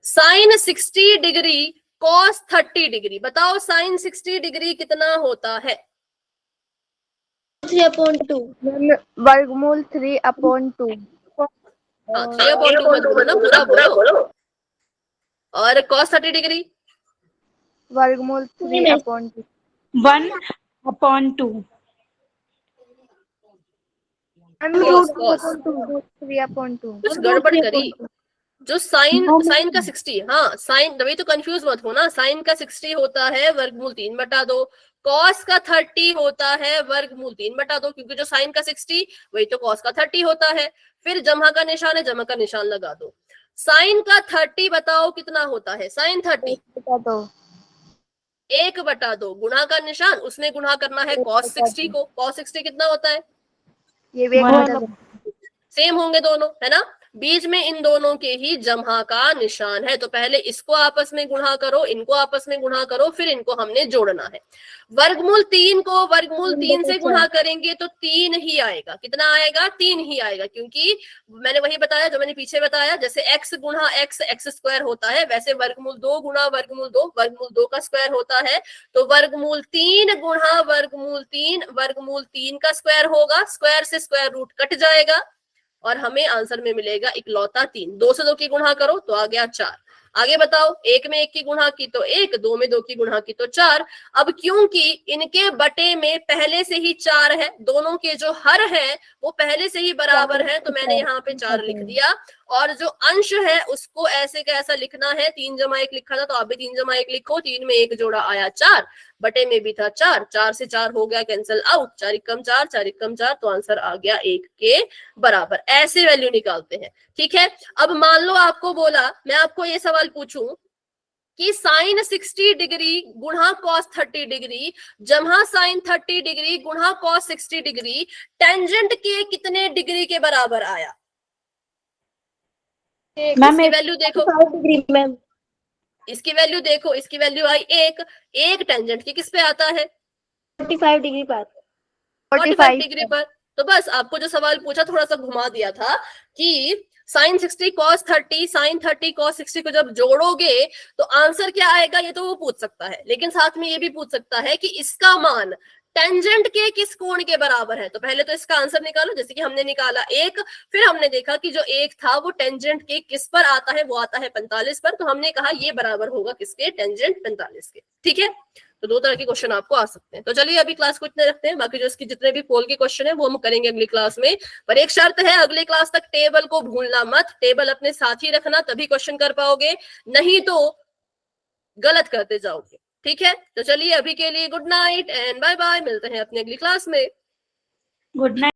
साइन 60 डिग्री कॉस 30 डिग्री, बताओ साइन 60 डिग्री कितना होता है। 3/2 मैम, वर्गमूल 3/2। हाँ, 3/2 मत बोलो ना, पूरा बोलो। और cos 30 डिग्री वर्गमूल 3/2। 1/2। Ma'am, cos 3/2। कुछ गड़बड़ करी। जो साइन का 60, हाँ साइन, तभी तो कंफ्यूज मत हो ना, साइन का 60 होता है वर्गमूल 3/2, कॉस का 30 होता है वर्गमूल 3/2, क्योंकि जो साइन का 60 वही तो कॉस का 30 होता है। फिर जमा का निशान है, जमा का निशान लगा दो। साइन का 30 बताओ कितना होता है, साइन 30 1/2, गुणा का निशान, उसमें गुणा करना है कॉस 60 को। कॉस 60 कितना होता है, ये भी 1/2। सेम होंगे दोनों, है ना, बीच में इन दोनों के ही जमा का निशान है। तो पहले इसको आपस में गुणा करो, इनको आपस में गुणा करो, फिर इनको हमने जोड़ना है। वर्गमूल 3 को वर्गमूल 3 से गुणा करेंगे तो 3 ही आएगा। कितना आएगा, 3 ही आएगा, क्योंकि मैंने वही बताया जो मैंने पीछे बताया, जैसे x गुणा x x स्क्वायर होता है, वैसे वर्गमूल 2 गुणा वर्गमूल 2 वर्गमूल 2 का स्क्वायर होता है। तो वर्गमूल 3 गुणा वर्गमूल 3 का स्क्वायर होगा। स्क्वायर से स्क्वायर रूट कट जाएगा और हमें आंसर में मिलेगा इकलौता 3। 2 से 2 की गुणा करो तो आ गया 4। आगे बताओ, 1 में 1 की गुणा की तो 1, 2 में 2 की गुणा की तो 4। अब क्योंकि इनके बटे में पहले से ही 4 है, दोनों के जो हर है वो पहले से ही बराबर है, तो मैंने यहाँ पे 4 लिख दिया। और जो अंश है उसको ऐसे का ऐसा लिखना है, 3 जमा 1 लिखा था तो आप भी 3 जमा 1 लिखो। 3 में 1 जोड़ा आया 4, बटे में भी था 4, 4 से 4 हो गया कैंसिल आउट, 4 एकम 4, 4 एकम 4, तो आंसर आ गया 1 के बराबर। ऐसे वैल्यू निकालते हैं। ठीक है, अब मान लो आपको बोला, मैं आपको ये सवाल पूछूं कि साइन 60 डिग्री गुणा कॉस 30 डिग्री जमा साइन 30 डिग्री गुणा कॉस 60 डिग्री टेंजेंट के कितने डिग्री के बराबर आया। इसकी वैल्यू देखो, 45 डिग्री मैम। इसकी वैल्यू देखो, इसकी वैल्यू आई 1, 1 टेंजेंट की किस पे आता है, 45 डिग्री पर। 45 डिग्री पर। तो बस आपको जो सवाल पूछा थोड़ा सा घुमा दिया था कि साइन 60 कॉस 30 साइन 30 कॉस 60 को जब जोड़ोगे तो आंसर क्या आएगा, ये तो वो पूछ सकता है, लेकिन साथ में ये भी पूछ सकता है कि इसका मान टेंजेंट के किस कोण के बराबर है। तो पहले तो इसका आंसर निकालो, जैसे कि हमने निकाला 1, फिर हमने देखा कि जो 1 था वो टेंजेंट के किस पर आता है, वो आता है 45 पर, तो हमने कहा ये बराबर होगा किसके, टेंजेंट 45 के। ठीक है, तो 2 तरह के क्वेश्चन आपको आ सकते हैं। तो चलिए अभी क्लास को इतने रखते हैं, बाकी जो इसकी जितने भी पोल के क्वेश्चन है वो हम करेंगे अगली क्लास में। पर एक शर्त है, अगली क्लास तक टेबल को भूलना मत, टेबल अपने साथ ही रखना, तभी क्वेश्चन कर पाओगे, नहीं तो गलत करते जाओगे। ठीक है, तो चलिए अभी के लिए good night and bye bye, मिलते हैं अपनी अगली क्लास में। Good night.